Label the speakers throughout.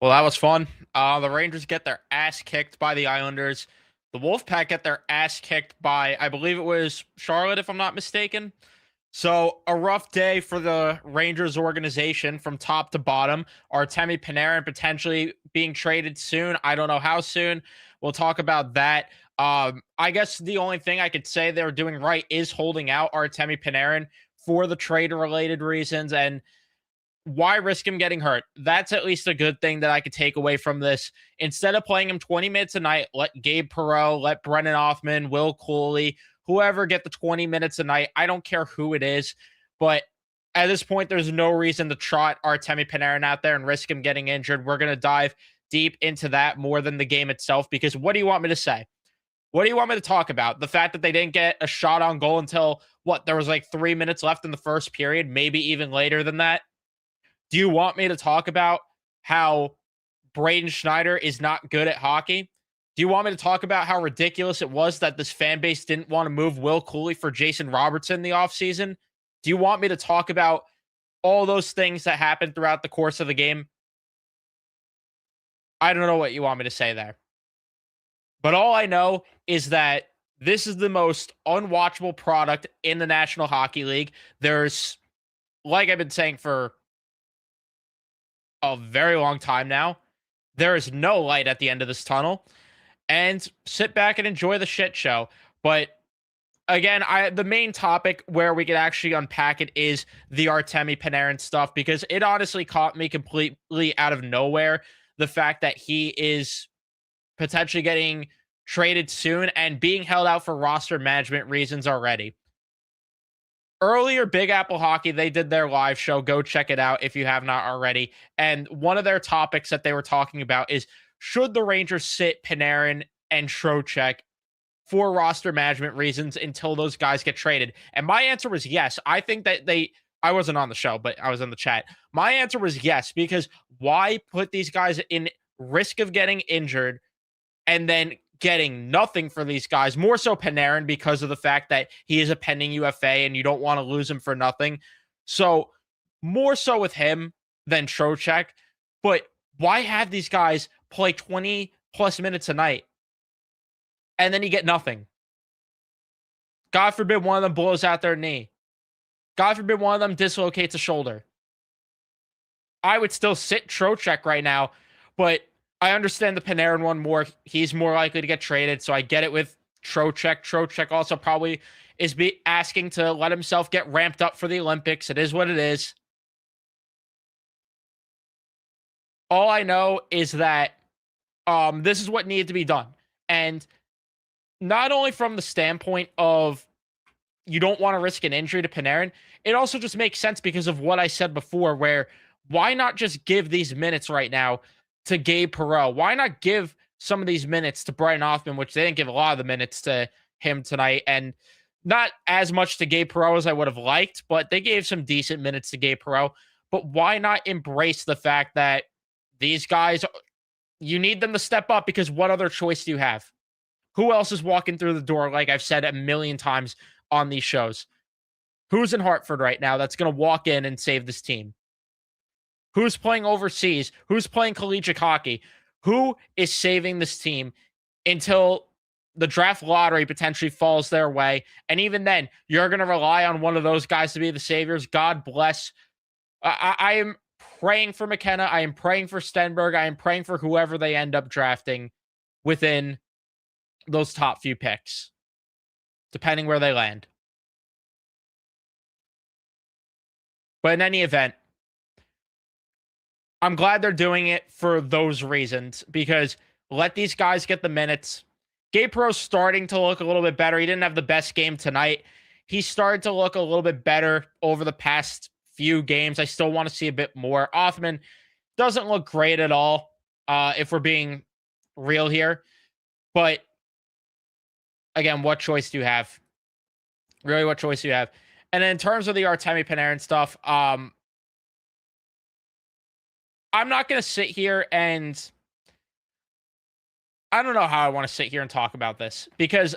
Speaker 1: Well, that was fun. The Rangers get their ass kicked by the Islanders. The Wolfpack get their ass kicked by, I believe it was Charlotte, if I'm not mistaken. So a rough day for the Rangers organization from top to bottom. Artemi Panarin potentially being traded soon. I don't know how soon. We'll talk about that. I guess the only thing I could say they're doing right is holding out Artemi Panarin for the trade related reasons. And why risk him getting hurt? That's at least a good thing that I could take away from this. Instead of playing him 20 minutes a night, let Gabe Perreault, let Brennan Othman, Will Cooley, whoever get the 20 minutes a night. I don't care who it is. But at this point, there's no reason to trot Artemi Panarin out there and risk him getting injured. We're going to dive deep into that more than the game itself, because what do you want me to say? What do you want me to talk about? The fact that they didn't get a shot on goal until what? There was like 3 minutes left in the first period, maybe even later than that. Do you want me to talk about how Braden Schneider is not good at hockey? Do you want me to talk about how ridiculous it was that this fan base didn't want to move Will Cooley for Jason Robertson in the offseason? Do you want me to talk about all those things that happened throughout the course of the game? I don't know what you want me to say there. But all I know is that this is the most unwatchable product in the National Hockey League. There's, like I've been saying for a very long time now, there is no light at the end of this tunnel, and sit back and enjoy the shit show. But again, the main topic where we could actually unpack it is the Artemi Panarin stuff, because it honestly caught me completely out of nowhere. The fact that he is potentially getting traded soon and being held out for roster management reasons already. Earlier, Big Apple Hockey, they did their live show. Go check it out if you have not already. And one of their topics that they were talking about is, should the Rangers sit Panarin and Trocheck for roster management reasons until those guys get traded? And my answer was yes. I think that I wasn't on the show, but I was in the chat. My answer was yes, because why put these guys in risk of getting injured and then getting nothing for these guys? More so Panarin, because of the fact that he is a pending UFA and you don't want to lose him for nothing. So more so with him than Trocheck. But why have these guys play 20 plus minutes a night and then you get nothing? God forbid one of them blows out their knee. God forbid one of them dislocates a shoulder. I would still sit Trocheck right now, but I understand the Panarin one more. He's more likely to get traded, so I get it with Trocheck. Trocheck also probably is asking to let himself get ramped up for the Olympics. It is what it is. All I know is that this is what needed to be done. And not only from the standpoint of you don't want to risk an injury to Panarin, it also just makes sense because of what I said before, where why not just give these minutes right now to Gabe Perreault? Why not give some of these minutes to Brennan Othman, which they didn't give a lot of the minutes to him tonight, and not as much to Gabe Perreault as I would have liked, but they gave some decent minutes to Gabe Perreault. But why not embrace the fact that these guys, you need them to step up, because what other choice do you have? Who else is walking through the door, like I've said a million times on these shows? Who's in Hartford right now that's going to walk in and save this team? Who's playing overseas? Who's playing collegiate hockey? Who is saving this team until the draft lottery potentially falls their way? And even then, you're going to rely on one of those guys to be the saviors. God bless. I am praying for McKenna. I am praying for Stenberg. I am praying for whoever they end up drafting within those top few picks, depending where they land. But in any event, I'm glad they're doing it for those reasons, because let these guys get the minutes. Gabe Perreault's starting to look a little bit better. He didn't have the best game tonight. He started to look a little bit better over the past few games. I still want to see a bit more. Othman doesn't look great at all, if we're being real here. But again, what choice do you have? Really, what choice do you have? And in terms of the Artemi Panarin stuff, I'm not going to sit here and I don't know how I want to sit here and talk about this, because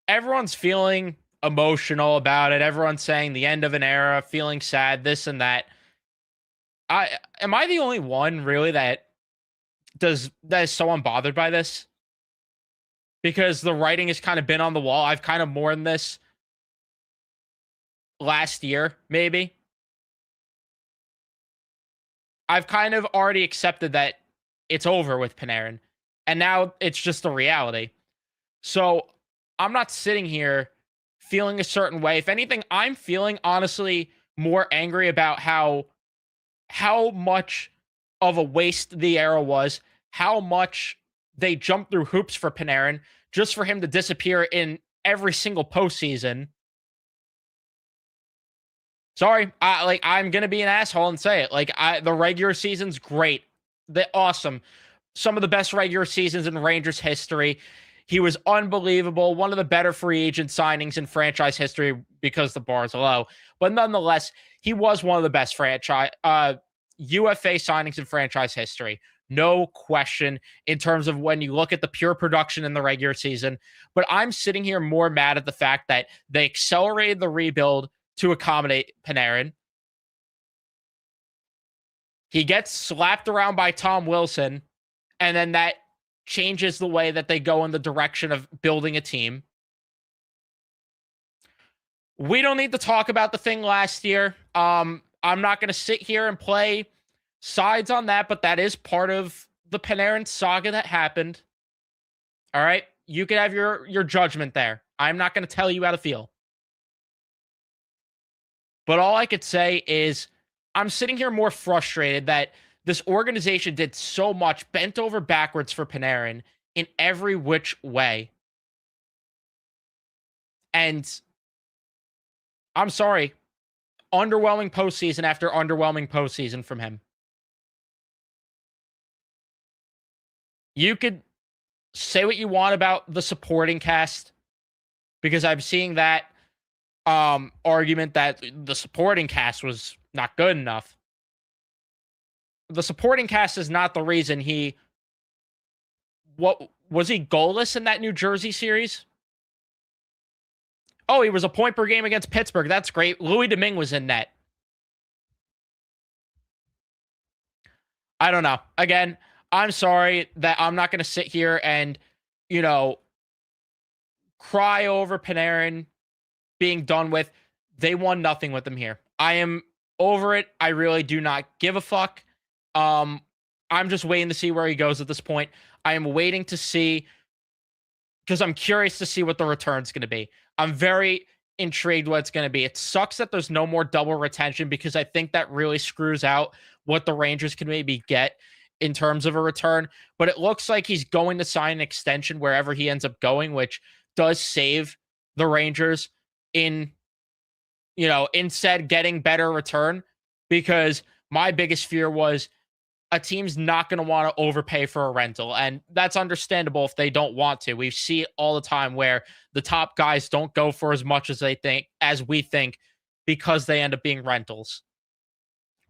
Speaker 1: everyone's feeling emotional about it. Everyone's saying the end of an era, feeling sad, this and that. Am I the only one really that is someone bothered by this? Because the writing has kind of been on the wall. I've kind of mourned this last year, maybe. I've kind of already accepted that it's over with Panarin, and now it's just a reality. So I'm not sitting here feeling a certain way. If anything, I'm feeling honestly more angry about how much of a waste the era was, how much they jumped through hoops for Panarin just for him to disappear in every single postseason. Sorry, I'm gonna be an asshole and say it. The regular season's great, the awesome, some of the best regular seasons in Rangers history. He was unbelievable, one of the better free agent signings in franchise history because the bar's low. But nonetheless, he was one of the best UFA signings in franchise history. No question in terms of when you look at the pure production in the regular season. But I'm sitting here more mad at the fact that they accelerated the rebuild to accommodate Panarin. He gets slapped around by Tom Wilson, and then that changes the way that they go in the direction of building a team. We don't need to talk about the thing last year. I'm not going to sit here and play sides on that, but that is part of the Panarin saga that happened. All right, you can have your judgment there. I'm not going to tell you how to feel. But all I could say is I'm sitting here more frustrated that this organization did so much, bent over backwards for Panarin in every which way. And I'm sorry, underwhelming postseason after underwhelming postseason from him. You could say what you want about the supporting cast, because I'm seeing that argument that the supporting cast was not good enough. The supporting cast is not the reason what was he goalless in that New Jersey series? Oh, he was a point per game against Pittsburgh. That's great. Louis Domingue was in net. I don't know. Again, I'm sorry that I'm not going to sit here and, cry over Panarin being done with. They won nothing with him here. I am over it. I really do not give a fuck. I'm just waiting to see where he goes at this point. I am waiting to see, because I'm curious to see what the return's going to be. I'm very intrigued what it's going to be. It sucks that there's no more double retention, because I think that really screws out what the Rangers can maybe get in terms of a return. But it looks like he's going to sign an extension wherever he ends up going, which does save the Rangers instead getting better return, because my biggest fear was a team's not going to want to overpay for a rental. And that's understandable if they don't want to. We see it all the time where the top guys don't go for as much as we think, because they end up being rentals.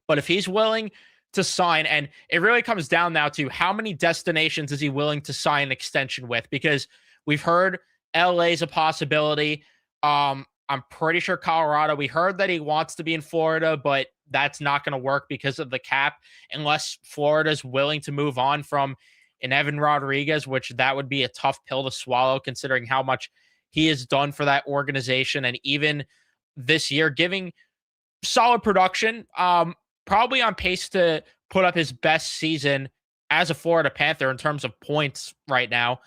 Speaker 1: But if he's willing to sign, and it really comes down now to how many destinations is he willing to sign an extension with, because we've heard LA's a possibility. I'm pretty sure Colorado. We heard that he wants to be in Florida, but that's not going to work because of the cap, unless Florida's willing to move on from an Evan Rodriguez, which that would be a tough pill to swallow considering how much he has done for that organization. And even this year, giving solid production, probably on pace to put up his best season as a Florida Panther in terms of points right now.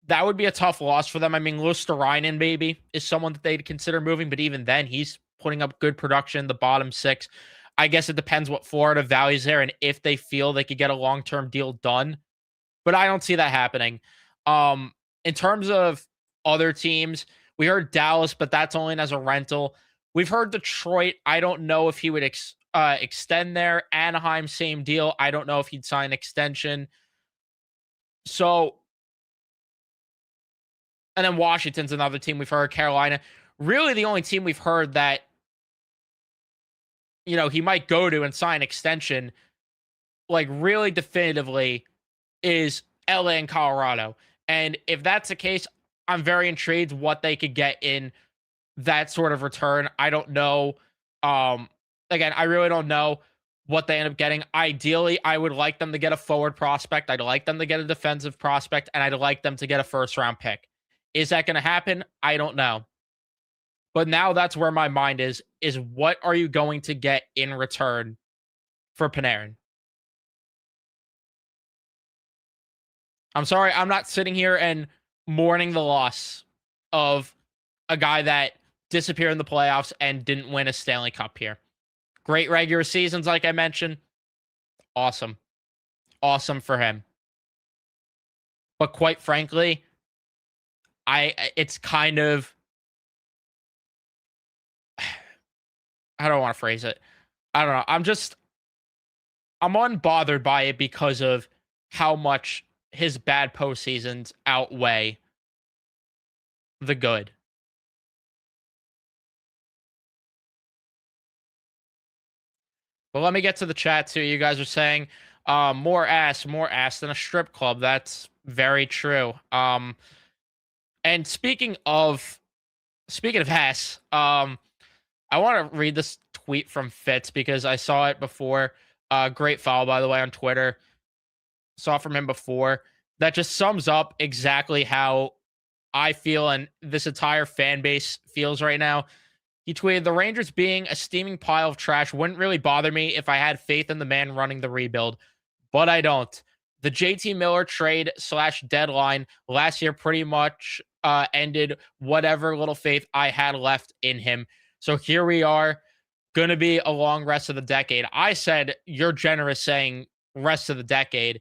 Speaker 1: That would be a tough loss for them. I mean, Luosterainen maybe is someone that they'd consider moving, but even then, he's putting up good production, the bottom six. I guess it depends what Florida values there and if they feel they could get a long-term deal done. But I don't see that happening. In terms of other teams, we heard Dallas, but that's only as a rental. We've heard Detroit. I don't know if he would extend there. Anaheim, same deal. I don't know if he'd sign an extension. So, and then Washington's another team we've heard. Carolina. Really the only team we've heard that, he might go to and sign extension, like really definitively, is LA and Colorado. And if that's the case, I'm very intrigued what they could get in that sort of return. I don't know. Again, I really don't know. what they end up getting. Ideally, I would like them to get a forward prospect. I'd like them to get a defensive prospect, and I'd like them to get a first-round pick. Is that going to happen? I don't know. But now that's where my mind is what are you going to get in return for Panarin? I'm sorry, I'm not sitting here and mourning the loss of a guy that disappeared in the playoffs and didn't win a Stanley Cup here. Great regular seasons, like I mentioned. Awesome. Awesome for him. But quite frankly, it's kind of, I don't want to phrase it. I don't know. I'm unbothered by it because of how much his bad postseasons outweigh the good. But let me get to the chat too. You guys are saying more ass than a strip club. That's very true. And speaking of ass, I want to read this tweet from Fitz because I saw it before. Great follow, by the way, on Twitter. Saw from him before. That just sums up exactly how I feel and this entire fan base feels right now. He tweeted, "The Rangers being a steaming pile of trash wouldn't really bother me if I had faith in the man running the rebuild, but I don't. The JT Miller trade / deadline last year pretty much ended whatever little faith I had left in him. So here we are, going to be a long rest of the decade." I said, "You're generous saying rest of the decade."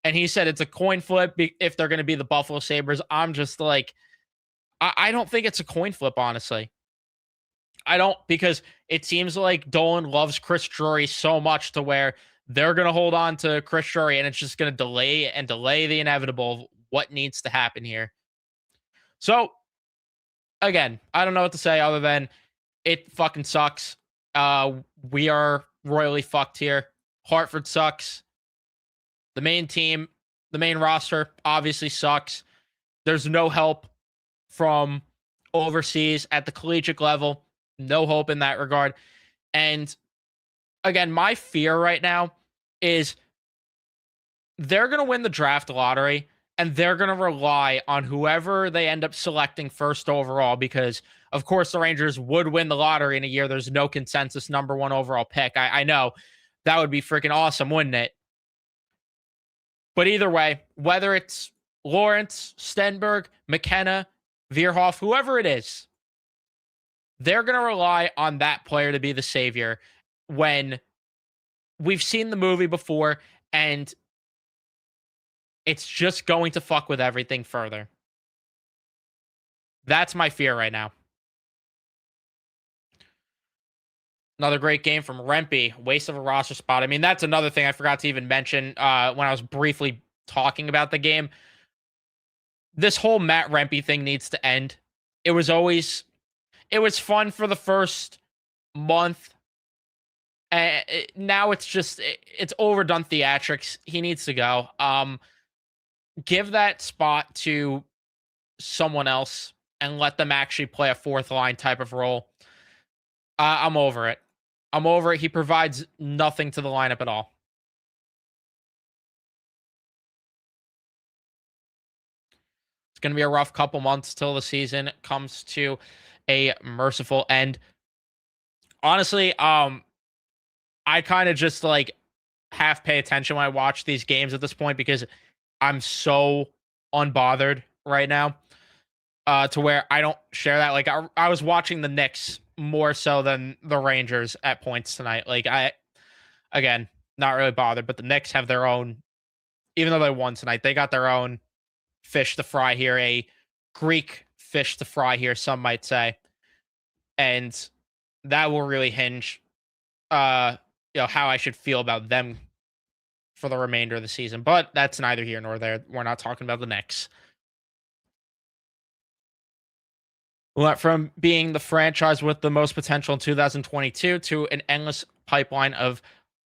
Speaker 1: And he said it's a coin flip if they're going to be the Buffalo Sabres. I'm just like, I don't think it's a coin flip, honestly. I don't, because it seems like Dolan loves Chris Drury so much to where they're going to hold on to Chris Drury and it's just going to delay the inevitable of what needs to happen here. So, again, I don't know what to say other than it fucking sucks. We are royally fucked here. Hartford sucks. The main team, the main roster obviously sucks. There's no help from overseas at the collegiate level. No hope in that regard. And again, my fear right now is they're going to win the draft lottery and they're going to rely on whoever they end up selecting first overall because, of course, the Rangers would win the lottery in a year there's no consensus number 1 overall pick. I know that would be freaking awesome, wouldn't it? But either way, whether it's Lawrence, Stenberg, McKenna, Veerhoff, whoever it is, they're going to rely on that player to be the savior when we've seen the movie before and it's just going to fuck with everything further. That's my fear right now. Another great game from Rempe. Waste of a roster spot. I mean, that's another thing I forgot to even mention when I was briefly talking about the game. This whole Matt Rempe thing needs to end. It was fun for the first month. Now it's overdone theatrics. He needs to go. Give that spot to someone else and let them actually play a fourth line type of role. I'm over it. He provides nothing to the lineup at all. It's going to be a rough couple months till the season comes to a merciful end. Honestly, I kind of just like half pay attention when I watch these games at this point because I'm so unbothered right now to where I don't share that. Like I was watching the Knicks more so than the Rangers at points tonight. Like again, not really bothered, but the Knicks have their own, even though they won tonight, they got their own fish to fry here, a Greek fish to fry here, some might say. And that will really hinge how I should feel about them for the remainder of the season. But that's neither here nor there. We're not talking about the Knicks. We went from being the franchise with the most potential in 2022 to an endless pipeline of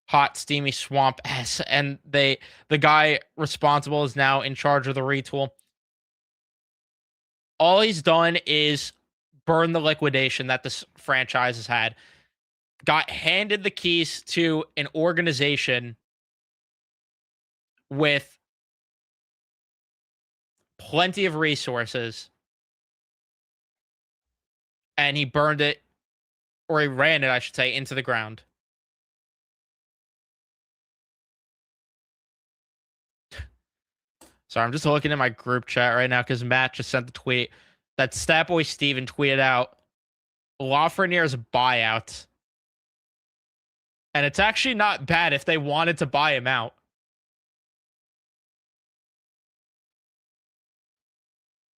Speaker 1: hot, steamy swamp s. And the guy responsible is now in charge of the retool. All he's done is burn the liquidation that this franchise has had. got handed the keys to an organization with plenty of resources, and he burned it, or he ran it, I should say, into the ground. Sorry, I'm just looking at my group chat right now because Matt just sent the tweet that Statboy Steven tweeted out Lafreniere's buyout. And it's actually not bad if they wanted to buy him out.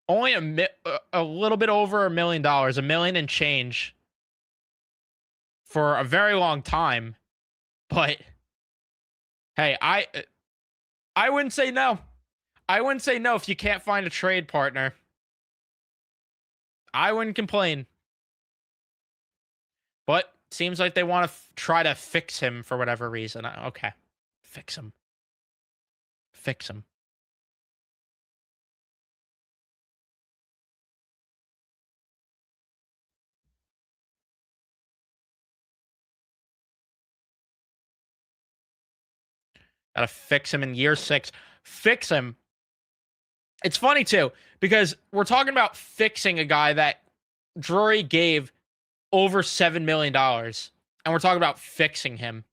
Speaker 1: Only a little bit over $1 million, $1 million and change for a very long time. But hey, I wouldn't say no. I wouldn't say no if you can't find a trade partner. I wouldn't complain. But seems like they want to try to fix him for whatever reason. Okay. Fix him. Fix him. Gotta fix him in year 6. Fix him. It's funny too, because we're talking about fixing a guy that Drury gave over $7 million. And we're talking about fixing him.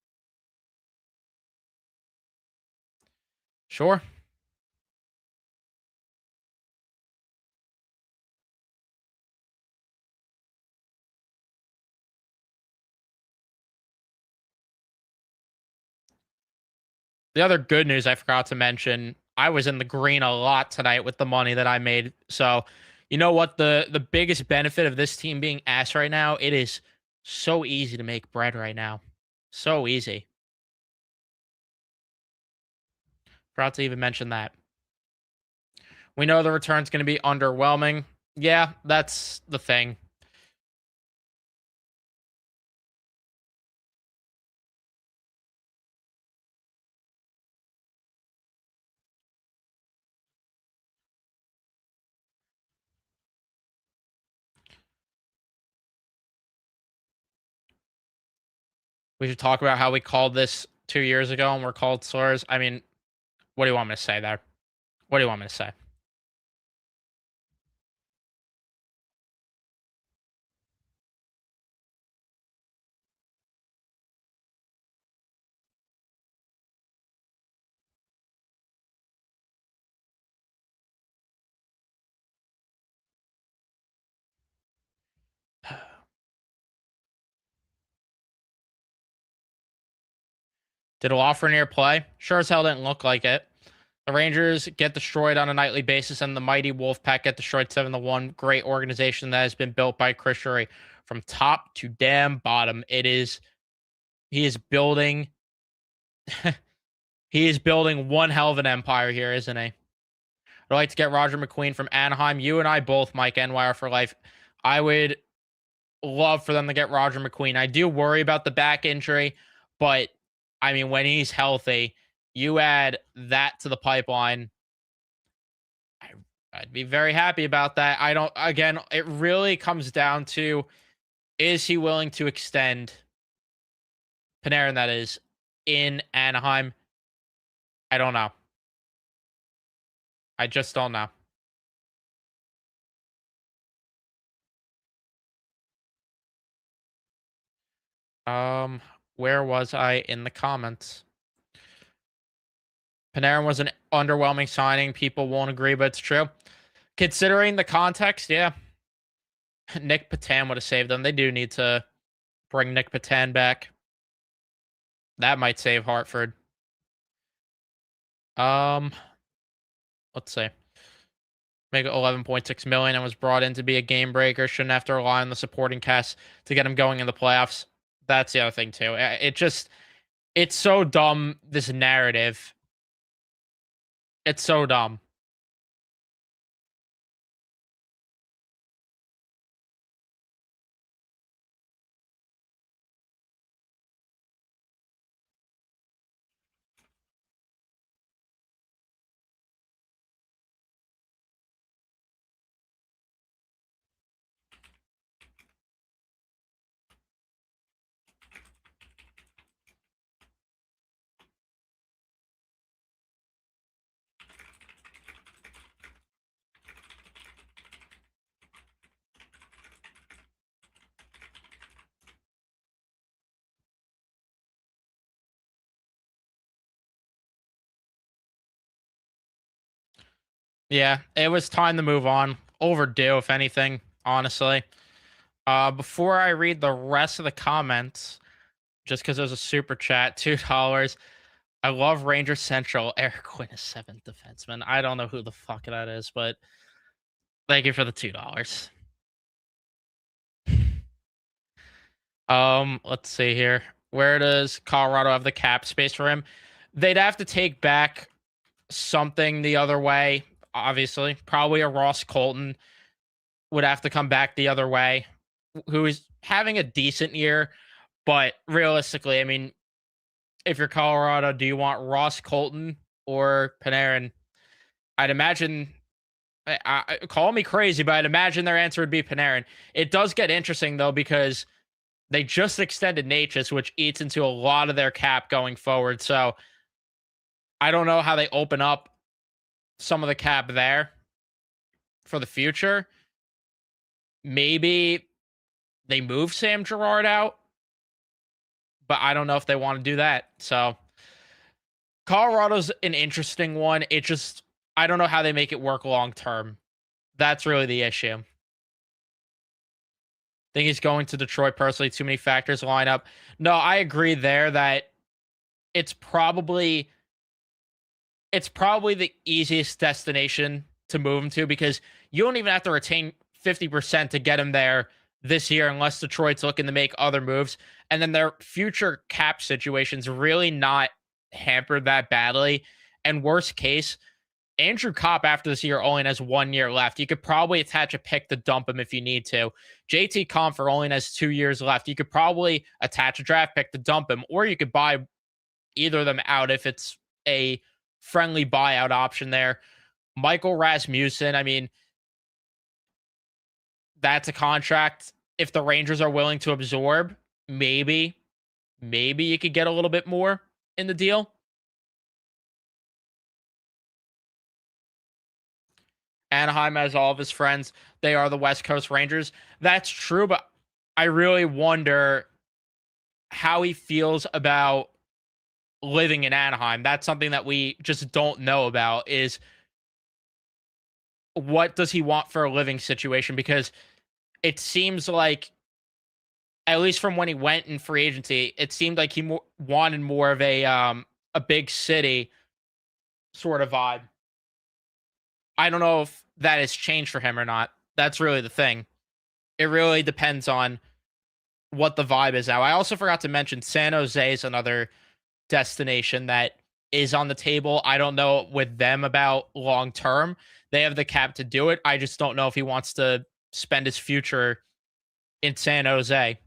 Speaker 1: Sure. The other good news I forgot to mention, I was in the green a lot tonight with the money that I made. So, you know what? The biggest benefit of this team being ass right now, it is so easy to make bread right now. So easy. Forgot to even mention that. We know the return's going to be underwhelming. Yeah, that's the thing. We should talk about how we called this 2 years ago and we're called slurs. I mean, what do you want me to say there? What do you want me to say? Did Lafreniere play? Sure as hell didn't look like it. The Rangers get destroyed on a nightly basis, and the mighty Wolfpack get destroyed 7-1. Great organization that has been built by Chris Drury from top to damn bottom. He is building he is building one hell of an empire here, isn't he? I'd like to get Roger McQueen from Anaheim. You and I both, Mike NYR for life. I would love for them to get Roger McQueen. I do worry about the back injury, but I mean, when he's healthy, you add that to the pipeline. I'd be very happy about that. I don't, again, it really comes down to is he willing to extend Panarin, that is, in Anaheim? I don't know. I just don't know. Where was I in the comments? Panarin was an underwhelming signing. People won't agree, but it's true. Considering the context, yeah. Nick Patan would have saved them. They do need to bring Nick Patan back. That might save Hartford. Let's see. Make it 11.6 million and was brought in to be a game breaker. Shouldn't have to rely on the supporting cast to get him going in the playoffs. That's the other thing too. It's so dumb, this narrative. It's so dumb. Yeah, it was time to move on. Overdue, if anything, honestly. Before I read the rest of the comments, just because there's a super chat, $2. I love Ranger Central. Eric Quinn is seventh defenseman. I don't know who the fuck that is, but thank you for the $2. Let's see here. Where does Colorado have the cap space for him? They'd have to take back something the other way, obviously. Probably a Ross Colton would have to come back the other way, who is having a decent year. But realistically, I mean, if you're Colorado, do you want Ross Colton or Panarin? I'd imagine, call me crazy, but I'd imagine their answer would be Panarin. It does get interesting, though, because they just extended Natchez, which eats into a lot of their cap going forward. So I don't know how they open up some of the cap there for the future. Maybe they move Sam Girard out, but I don't know if they want to do that. So Colorado's an interesting one. It just, I don't know how they make it work long term. That's really the issue. I think he's going to Detroit personally. Too many factors line up. No, I agree there that it's probably the easiest destination to move him to because you don't even have to retain 50% to get him there this year unless Detroit's looking to make other moves. And then their future cap situation's really not hampered that badly. And worst case, Andrew Kopp after this year only has 1 year left. You could probably attach a pick to dump him if you need to. JT Compher only has 2 years left. You could probably attach a draft pick to dump him, or you could buy either of them out if it's a friendly buyout option there. Michael Rasmussen, I mean, that's a contract. If the Rangers are willing to absorb, maybe you could get a little bit more in the deal. Anaheim has all of his friends. They are the West Coast Rangers. That's true, but I really wonder how he feels about living in Anaheim. That's something that we just don't know about is what does he want for a living situation? Because it seems like, at least from when he went in free agency, it seemed like he wanted more of a big city sort of vibe. I don't know if that has changed for him or not. That's really the thing. It really depends on what the vibe is now. I also forgot to mention San Jose is another destination that is on the table. I don't know with them about long term. They have the cap to do it. I just don't know if he wants to spend his future in San Jose.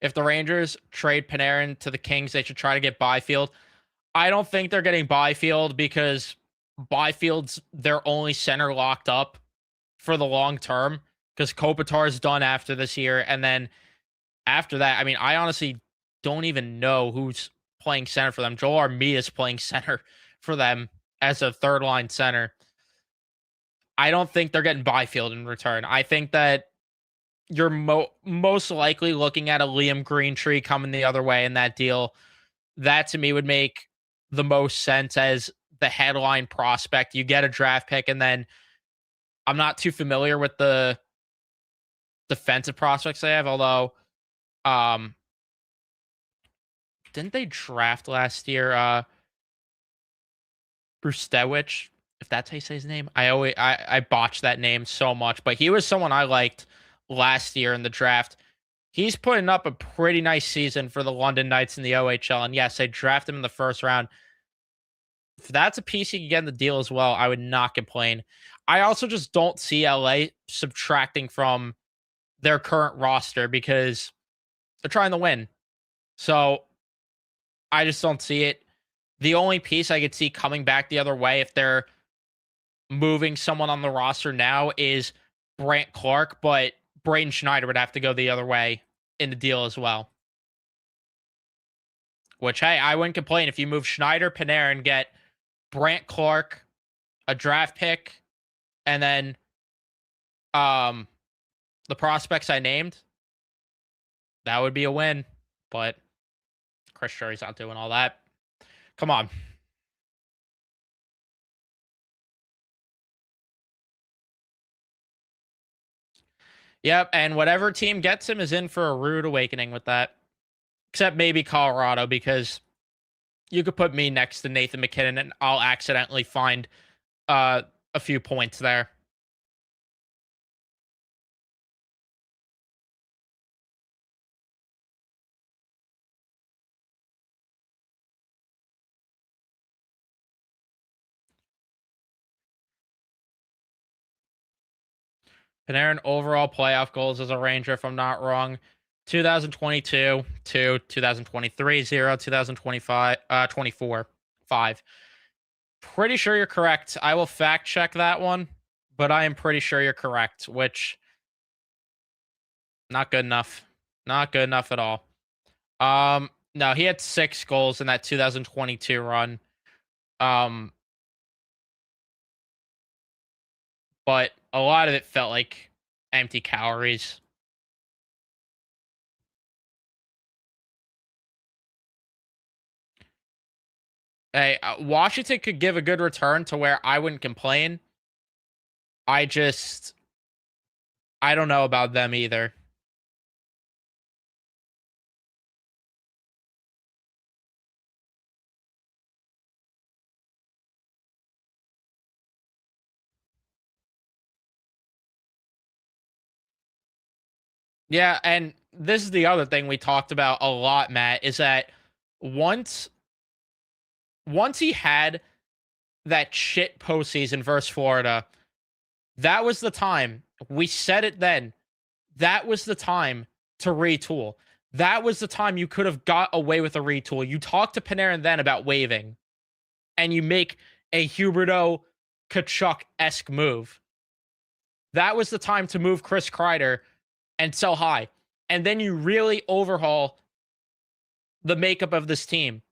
Speaker 1: If the Rangers trade Panarin to the Kings, they should try to get Byfield. I don't think they're getting Byfield because Byfield's their only center locked up for the long term because Kopitar's done after this year. And then after that, I mean, I honestly don't even know who's playing center for them. Joel Armia is playing center for them as a third line center. I don't think they're getting Byfield in return. I think that you're most likely looking at a Liam Greentree coming the other way in that deal. That to me would make the most sense as the headline prospect. You get a draft pick, and then I'm not too familiar with the defensive prospects they have, although didn't they draft last year Brustewicz, if that's how you say his name? I botched that name so much, but he was someone I liked last year in the draft. He's putting up a pretty nice season for the London Knights in the OHL. And yes, they drafted him in the first round. If that's a piece you can get in the deal as well, I would not complain. I also just don't see LA subtracting from their current roster because they're trying to win. So I just don't see it. The only piece I could see coming back the other way if they're moving someone on the roster now is Brant Clark, but Braden Schneider would have to go the other way in the deal as well. Which, hey, I wouldn't complain if you move Schneider, Panarin, get Brant Clark, a draft pick, and then the prospects I named. That would be a win. But Chris Drury's not doing all that. Come on. Yep, and whatever team gets him is in for a rude awakening with that. Except maybe Colorado, because you could put me next to Nathan McKinnon and I'll accidentally find uh, a few points there. Panarin overall playoff goals as a Ranger, if I'm not wrong. 2022, 2, 2023, 0, 2025, 24, 5. Pretty sure you're correct. I will fact check that one, but I am pretty sure you're correct, which not good enough. Not good enough at all. No, he had 6 goals in that 2022 run. Um, but a lot of it felt like empty calories. Hey, Washington could give a good return to where I wouldn't complain. I just, I don't know about them either. Yeah, and this is the other thing we talked about a lot, Matt, is that once once he had that shit postseason versus Florida, that was the time. We said it then. That was the time to retool. That was the time you could have got away with a retool. You talked to Panarin then about waiving, and you make a Huberto Kachuk esque move. That was the time to move Chris Kreider and sell high. And then you really overhaul the makeup of this team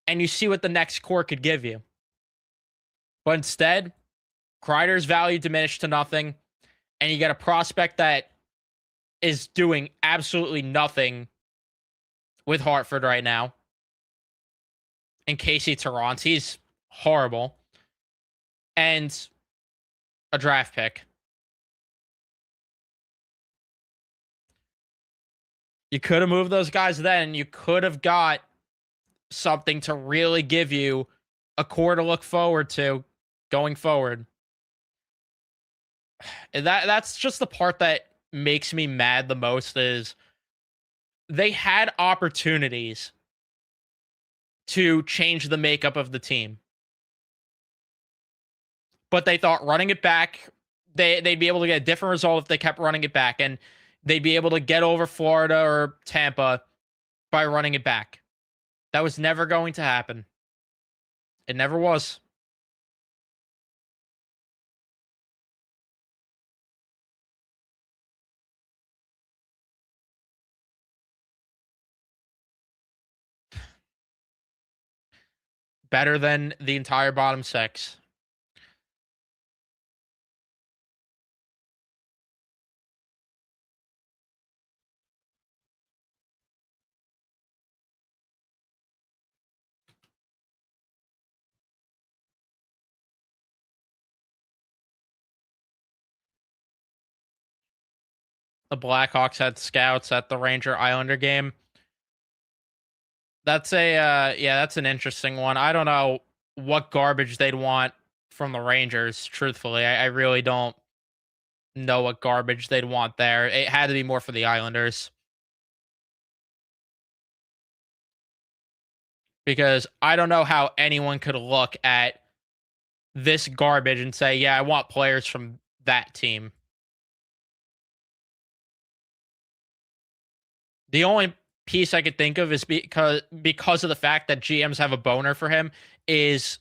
Speaker 1: and you see what the next core could give you. But instead, Kreider's value diminished to nothing, and you get a prospect that is doing absolutely nothing with Hartford right now. And Casey Tarrant, he's horrible. And a draft pick. You could have moved those guys then. You could have got something to really give you a core to look forward to going forward. And that's just the part that makes me mad the most is they had opportunities to change the makeup of the team. But they thought running it back, they'd be able to get a different result if they kept running it back, and they'd be able to get over Florida or Tampa by running it back. That was never going to happen. It never was. Better than the entire bottom six. The Blackhawks had scouts at the Ranger Islander game. That's a yeah, that's an interesting one. I don't know what garbage they'd want from the Rangers, truthfully. I really don't know what garbage they'd want there. It had to be more for the Islanders. Because I don't know how anyone could look at this garbage and say, "Yeah, I want players from that team." The only piece I could think of is because of the fact that GMs have a boner for him is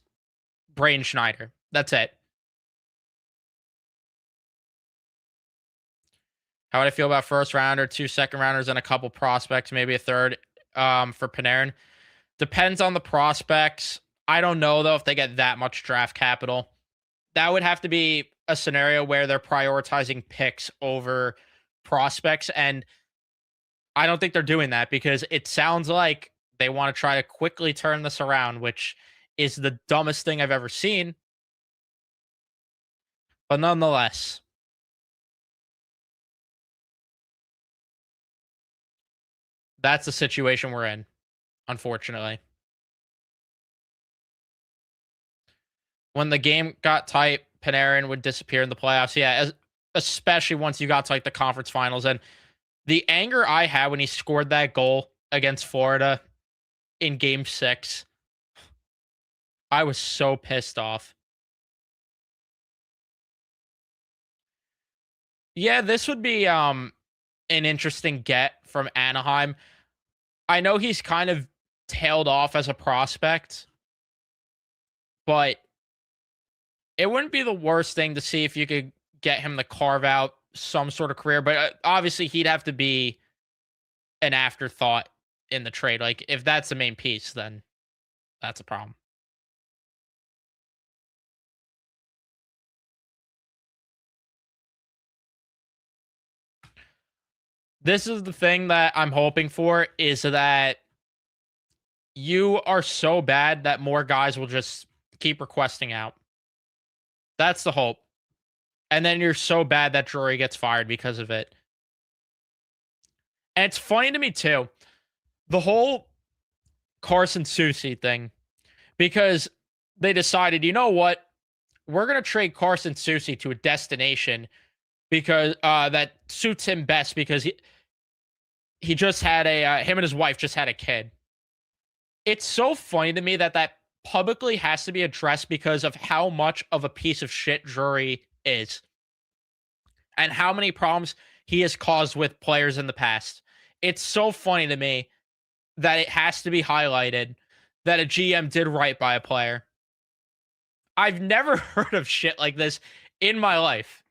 Speaker 1: Brain Schneider. That's it. How would I feel about first rounder, 2 second rounders, and a couple prospects, maybe a third for Panarin? Depends on the prospects. I don't know though if they get that much draft capital. That would have to be a scenario where they're prioritizing picks over prospects, and I don't think they're doing that because it sounds like they want to try to quickly turn this around, which is the dumbest thing I've ever seen. But nonetheless, That's the situation we're in, unfortunately. When the game got tight, Panarin would disappear in the playoffs. Yeah, especially once you got to like the conference finals. And the anger I had when he scored that goal against Florida in game 6, I was so pissed off. Yeah, this would be an interesting get from Anaheim. I know he's kind of tailed off as a prospect, but it wouldn't be the worst thing to see if you could get him to carve out some sort of career. But obviously, he'd have to be an afterthought in the trade. Like, if that's the main piece, then that's a problem. This is the thing that I'm hoping for is that you are so bad that more guys will just keep requesting out. That's the hope. And then you're so bad that Drury gets fired because of it. And it's funny to me too, the whole Carson Soucy thing, because they decided, you know what, we're gonna trade Carson Soucy to a destination because that suits him best because he just had a him and his wife just had a kid. It's so funny to me that that publicly has to be addressed because of how much of a piece of shit Drury is and how many problems he has caused with players in the past. It's so funny to me that it has to be highlighted that a GM did right by a player. I've never heard of shit like this in my life.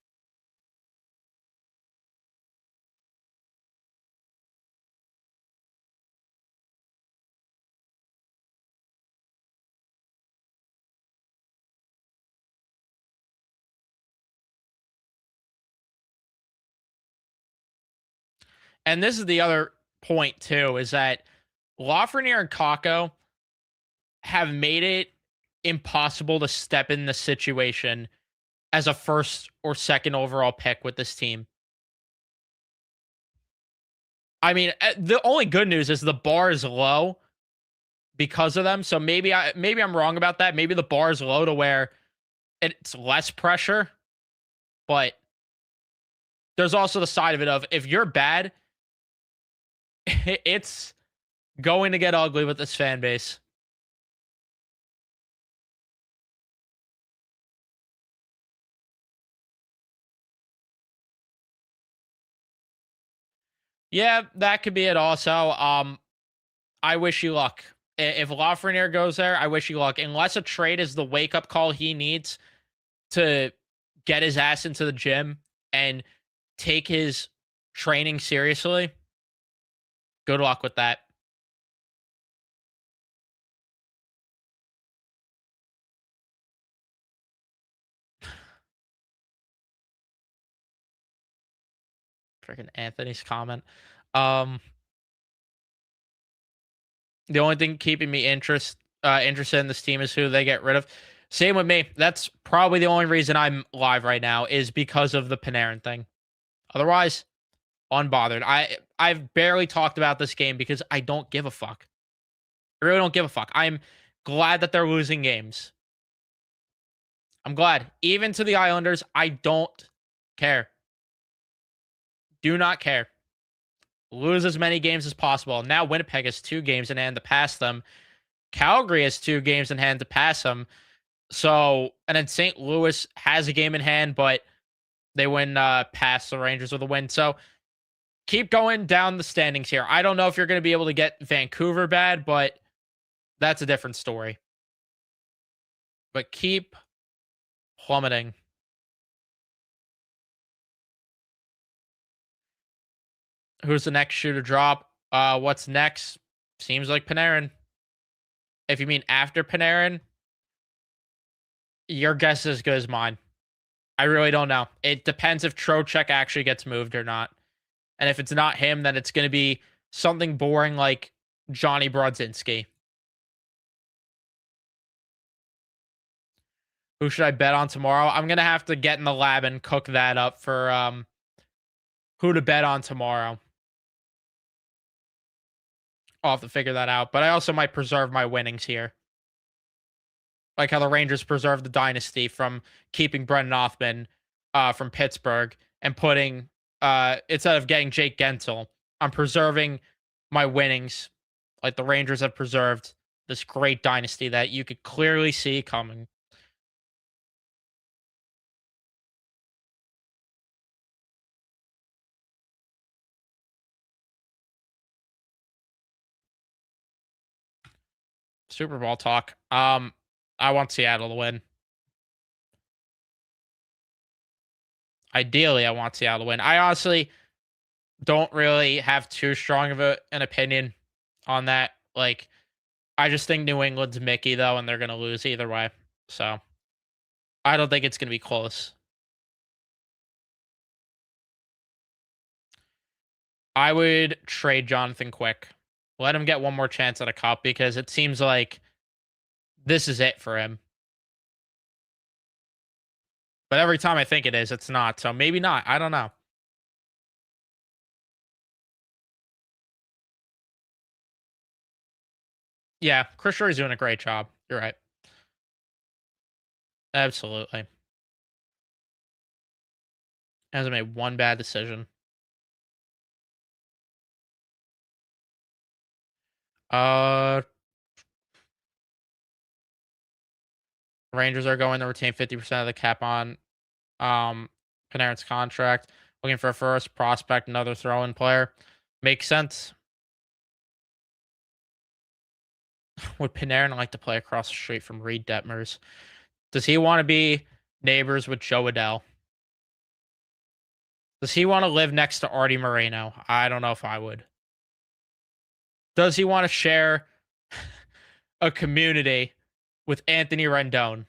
Speaker 1: And this is the other point too, is that Lafreniere and Kako have made it impossible to step in the situation as a first or second overall pick with this team. I mean, the only good news is the bar is low because of them. So maybe I'm wrong about that. Maybe the bar is low to where it's less pressure, but there's also the side of it of if you're bad, it's going to get ugly with this fan base. Yeah, that could be it also. I wish you luck. If Lafreniere goes there, I wish you luck. Unless a trade is the wake up call he needs to get his ass into the gym and take his training seriously, good luck with that. Freaking Anthony's comment. Um, the only thing keeping me interested in this team is who they get rid of. Same with me. That's probably the only reason I'm live right now is because of the Panarin thing. Otherwise, unbothered. I've barely talked about this game because I don't give a fuck. I really don't give a fuck. I'm glad that they're losing games. I'm glad. Even to the Islanders, I don't care. Do not care. Lose as many games as possible. Now Winnipeg has 2 games in hand to pass them. Calgary has 2 games in hand to pass them. So, and then St. Louis has a game in hand, but they win past the Rangers with a win. So keep going down the standings here. I don't know if you're going to be able to get Vancouver bad, but that's a different story. But keep plummeting. Who's the next shoe to drop? What's next? Seems like Panarin. If you mean after Panarin, your guess is as good as mine. I really don't know. It depends if Trocheck actually gets moved or not. And if it's not him, then it's going to be something boring like Johnny Brodzinski. Who should I bet on tomorrow? I'm going to have to get in the lab and cook that up for who to bet on tomorrow. I'll have to figure that out. But I also might preserve my winnings here. Like how the Rangers preserved the dynasty from keeping Brendan Othmann from Pittsburgh and putting instead of getting Jake Gensel, I'm preserving my winnings like the Rangers have preserved this great dynasty that you could clearly see coming. Super Bowl talk. I want Seattle to win. Ideally, I want Seattle to win. I honestly don't really have too strong of an opinion on that. Like, I just think New England's Mickey though, and they're gonna lose either way. So I don't think it's gonna be close. I would trade Jonathan Quick. Let him get one more chance at a cup because it seems like this is it for him. But every time I think it is, it's not. So maybe not. I don't know. Yeah, Chris Drury's doing a great job. You're right. Absolutely. Hasn't made one bad decision. Uh Rangers are going to retain 50% of the cap on Panarin's contract. Looking for a first prospect, another throw-in player. Makes sense. Would Panarin like to play across the street from Reed Detmers? Does he want to be neighbors with Joe Adell? Does he want to live next to Artie Moreno? I don't know if I would. Does he want to share a community with Anthony Rendon?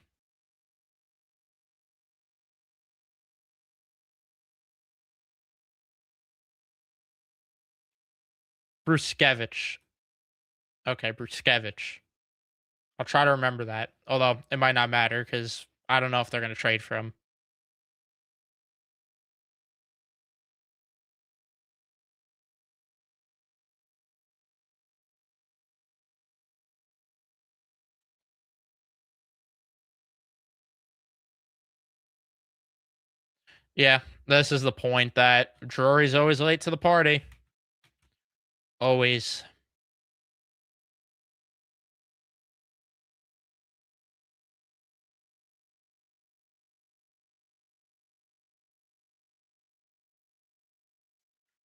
Speaker 1: Bruskevich. Okay, Bruskevich. I'll try to remember that. Although it might not matter because I don't know if they're going to trade for him. Yeah, this is the point that Drury's always late to the party. Always.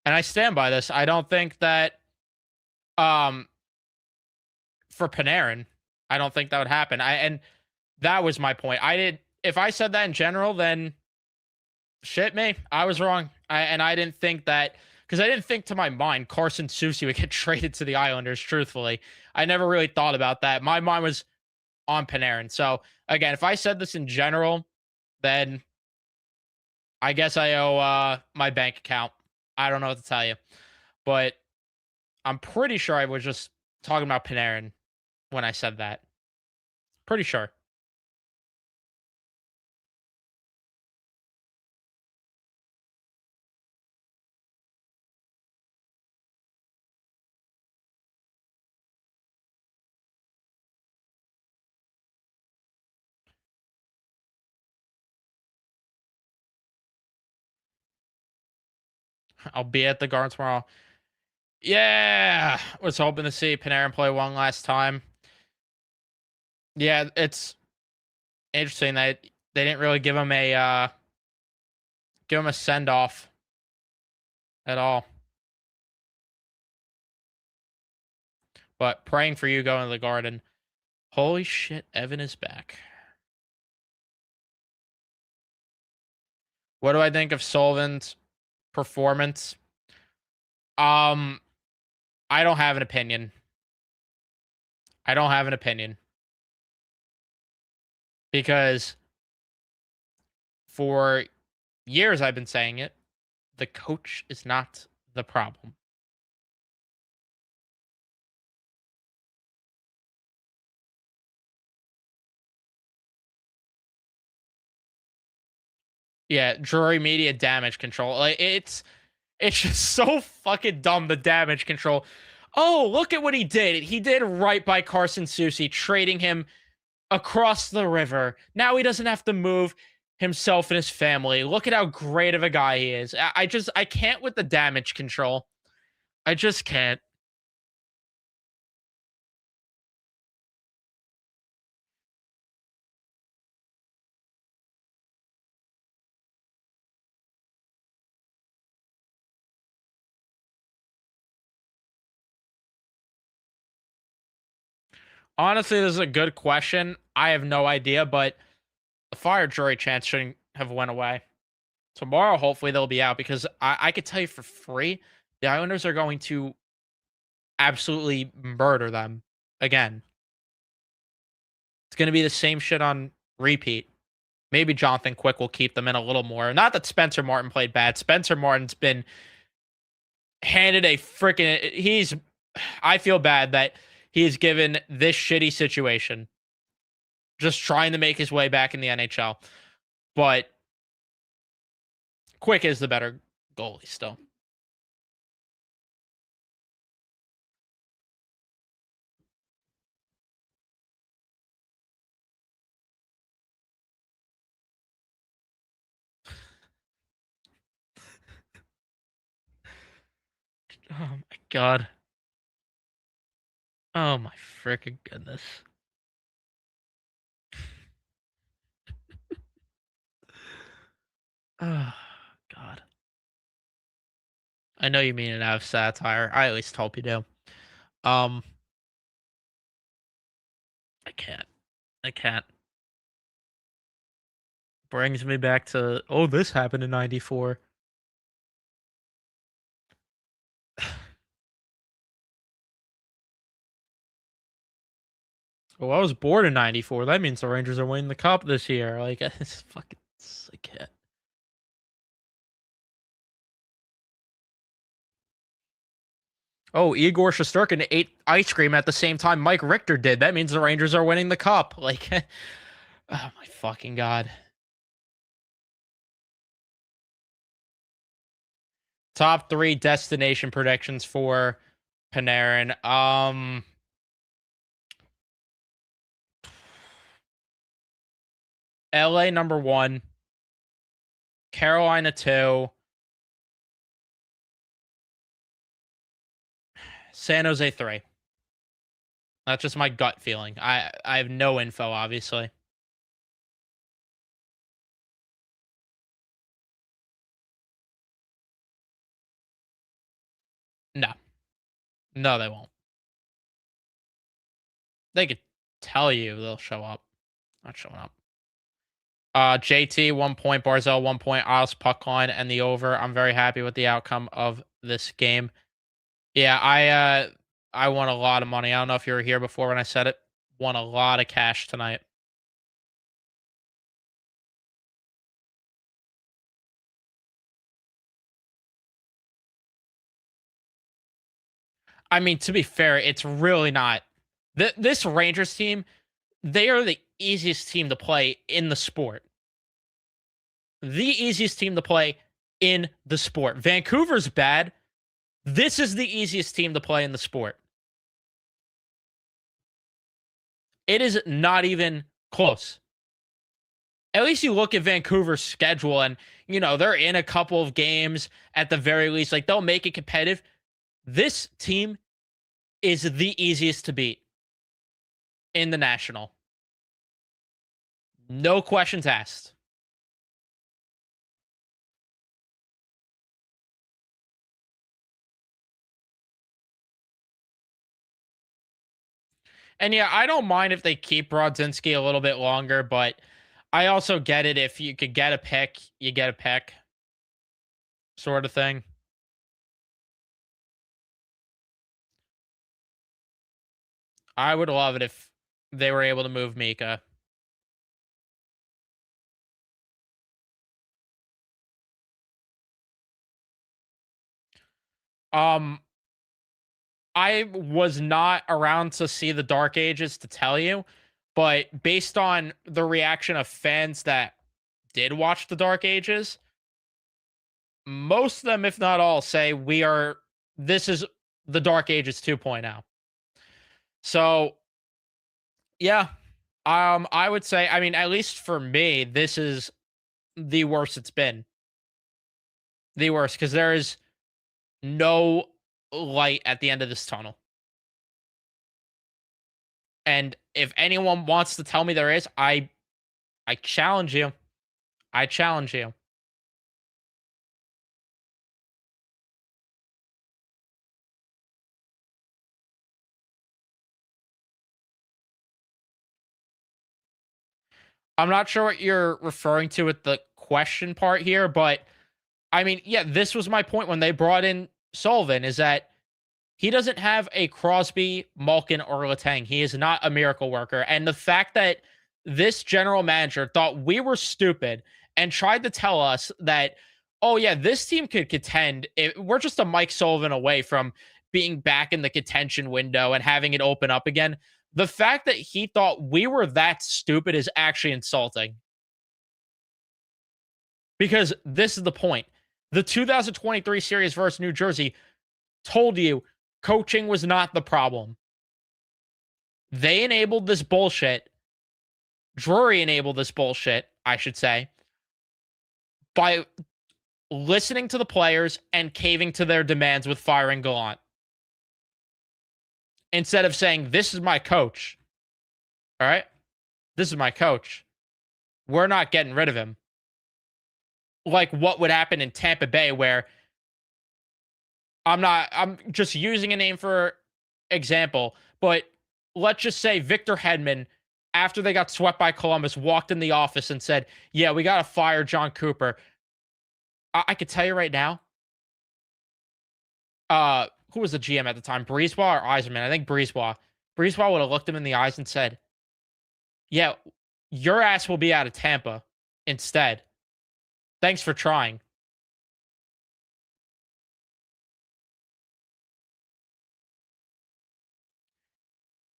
Speaker 1: And I stand by this. I don't think that um for Panarin, I don't think that would happen. And that was my point. I did if I said that in general, then shit me. I was wrong. I didn't think that because I didn't think to my mind Carson Soucy would get traded to the Islanders, truthfully. I never really thought about that. My mind was on Panarin. So again, if I said this in general, then I guess I owe my bank account. I don't know what to tell you. But I'm pretty sure I was just talking about Panarin when I said that. Pretty sure. I'll be at the Garden tomorrow. Yeah, was hoping to see Panarin play one last time. Yeah, it's interesting that they didn't really give him a send off at all. But praying for you going to the Garden. Holy shit, Evan is back. What do I think of Sullivan's performance? Um, I don't have an opinion. I don't have an opinion because for years I've been saying it. The coach is not the problem. Yeah, Drury media damage control. Like it's just so fucking dumb the damage control. Oh, look at what he did. He did right by Carson Soucy, trading him across the river. Now he doesn't have to move himself and his family. Look at how great of a guy he is. I can't with the damage control. I just can't. Honestly, this is a good question. I have no idea, but the fire jury chance shouldn't have went away. Tomorrow, hopefully, they'll be out because I could tell you for free, the Islanders are going to absolutely murder them again. It's going to be the same shit on repeat. Maybe Jonathan Quick will keep them in a little more. Not that Spencer Martin played bad. Spencer Martin's been handed a freaking. I feel bad that he's given this shitty situation, just trying to make his way back in the NHL. But Quick is the better goalie still. Oh my god. Oh my freaking goodness. Oh god. I know you mean it out of satire. I at least hope you do. Um, I can't. I can't. Brings me back to this happened in '94. Well, I was born in '94. That means the Rangers are winning the cup this year. Like, it's fucking. I can't. Oh, Igor Shesterkin ate ice cream at the same time Mike Richter did. That means the Rangers are winning the cup. Like, oh my fucking god. Top 3 destination predictions for Panarin. LA number 1, Carolina 2, San Jose 3. That's just my gut feeling. I have no info, obviously. No. No, they won't. They could tell you they'll show up. Not showing up. JT 1 point, Barzell 1 point, Isles puck line, and the over. I'm very happy with the outcome of this game. Yeah, I won a lot of money. I don't know if you were here before when I said it. Won a lot of cash tonight. I mean, to be fair, it's really not. This Rangers team, they are the easiest team to play in the sport. The easiest team to play in the sport. Vancouver's bad. This is the easiest team to play in the sport. It is not even close. At least you look at Vancouver's schedule and, they're in a couple of games at the very least. Like, they'll make it competitive. This team is the easiest to beat in the National. No questions asked. And yeah, I don't mind if they keep Brodzinski a little bit longer, but I also get it. If you could get a pick, you get a pick, sort of thing. I would love it if they were able to move Mika. Um, I was not around to see the Dark Ages to tell you, but based on the reaction of fans that did watch the Dark Ages, most of them, if not all, say this is the Dark Ages 2.0. So yeah, I would say, I mean, at least for me, this is the worst it's been. The worst, because there is no light at the end of this tunnel. And if anyone wants to tell me there is, I challenge you. I challenge you. I'm not sure what you're referring to with the question part here, but I mean, yeah, this was my point when they brought in Sullivan, is that he doesn't have a Crosby, Malkin, or Letang. He is not a miracle worker. And the fact that this general manager thought we were stupid and tried to tell us that, oh, yeah, this team could contend. We're just a Mike Sullivan away from being back in the contention window and having it open up again. The fact that he thought we were that stupid is actually insulting. Because this is the point. The 2023 series versus New Jersey told you coaching was not the problem. They enabled this bullshit. Drury enabled this bullshit, I should say, by listening to the players and caving to their demands with firing Gallant. Instead of saying, this is my coach. All right? This is my coach. We're not getting rid of him. Like what would happen in Tampa Bay, where I'm just using a name for example, but let's just say Victor Hedman, after they got swept by Columbus, walked in the office and said, yeah, we got to fire John Cooper. I could tell you right now, who was the GM at the time? Breezeball or Eiserman? I think Breezeball. Breezeball would have looked him in the eyes and said, yeah, your ass will be out of Tampa instead. Thanks for trying.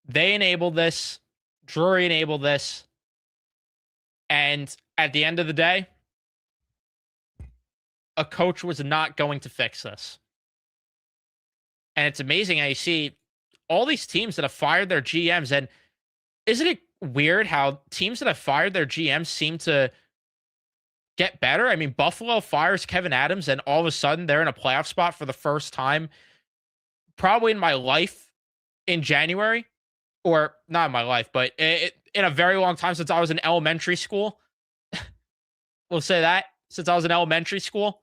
Speaker 1: They enabled this. Drury enabled this. And at the end of the day, a coach was not going to fix this. And it's amazing how you see all these teams that have fired their GMs. And isn't it weird how teams that have fired their GMs seem to get better? I mean, Buffalo fires Kevin Adams, and all of a sudden they're in a playoff spot for the first time, probably in my life, in January. Or not in my life, but in a very long time, since I was in elementary school. We'll say that. Since I was in elementary school.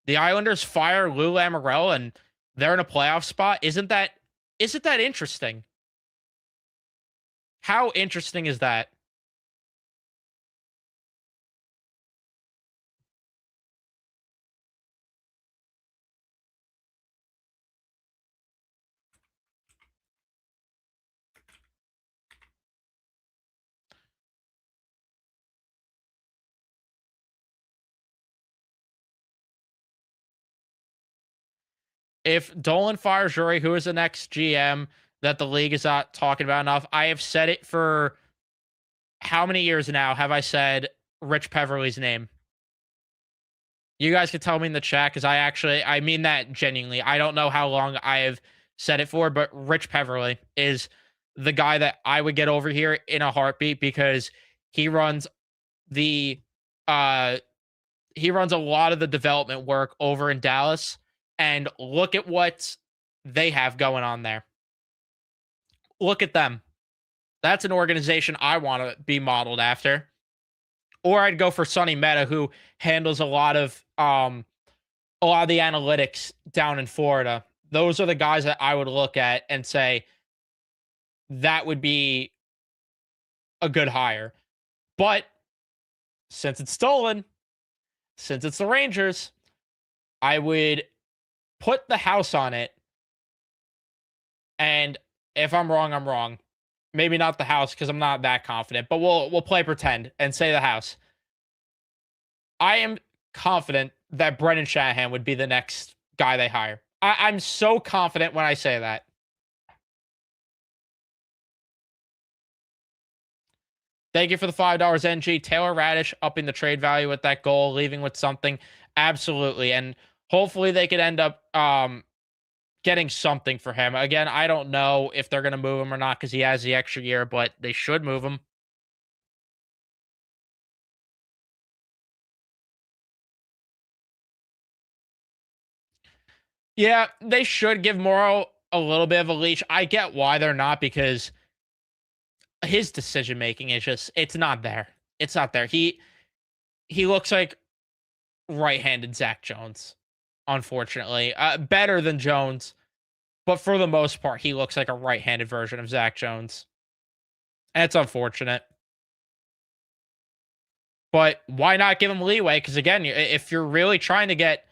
Speaker 1: The Islanders fire Lou Lamoriello and they're in a playoff spot. Isn't that interesting? How interesting is that? If Dolan fires Drury, who is the next GM that the league is not talking about enough? I have said it for how many years now? Have I said Rich Peverly's name? You guys can tell me in the chat, because I mean that genuinely. I don't know how long I have said it for, but Rich Peverly is the guy that I would get over here in a heartbeat, because he runs the he runs a lot of the development work over in Dallas, and look at what they have going on there. Look at them. That's an organization I want to be modeled after. Or I'd go for Sonny Meta, who handles a lot of the analytics down in Florida. Those are the guys that I would look at and say that would be a good hire. But since it's stolen, since it's the Rangers, I would put the house on it. And if I'm wrong, I'm wrong. Maybe not the house, because I'm not that confident, but we'll play pretend and say the house. I am confident that Brendan Shanahan would be the next guy they hire. I'm so confident when I say that. Thank you for the $5 NG. Taylor Radish upping the trade value with that goal, leaving with something. Absolutely. And Hopefully they could end up getting something for him. Again, I don't know if they're going to move him or not because he has the extra year, but they should move him. Yeah, they should give Morrow a little bit of a leash. I get why they're not because his decision making is just it's not there. It's not there. He looks like right-handed Zach Jones, unfortunately. Better than Jones, but for the most part, he looks like a right-handed version of Zach Jones. And it's unfortunate. But why not give him leeway? Because again, if you're really trying to get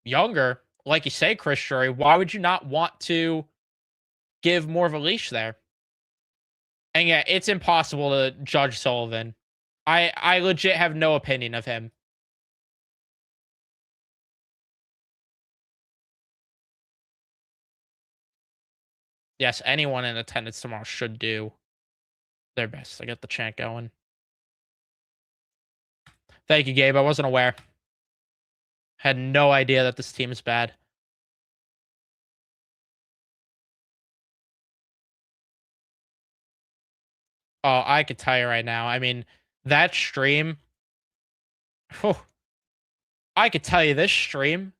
Speaker 1: younger, like you say, Chris Drury, why would you not want to give more of a leash there? And yeah, it's impossible to judge Sullivan. I legit have no opinion of him. Yes, anyone in attendance tomorrow should do their best to get the chant going. Thank you, Gabe. I wasn't aware. Had no idea that this team is bad. Oh, I could tell you right now. I mean, that stream. Whew, I could tell you this stream.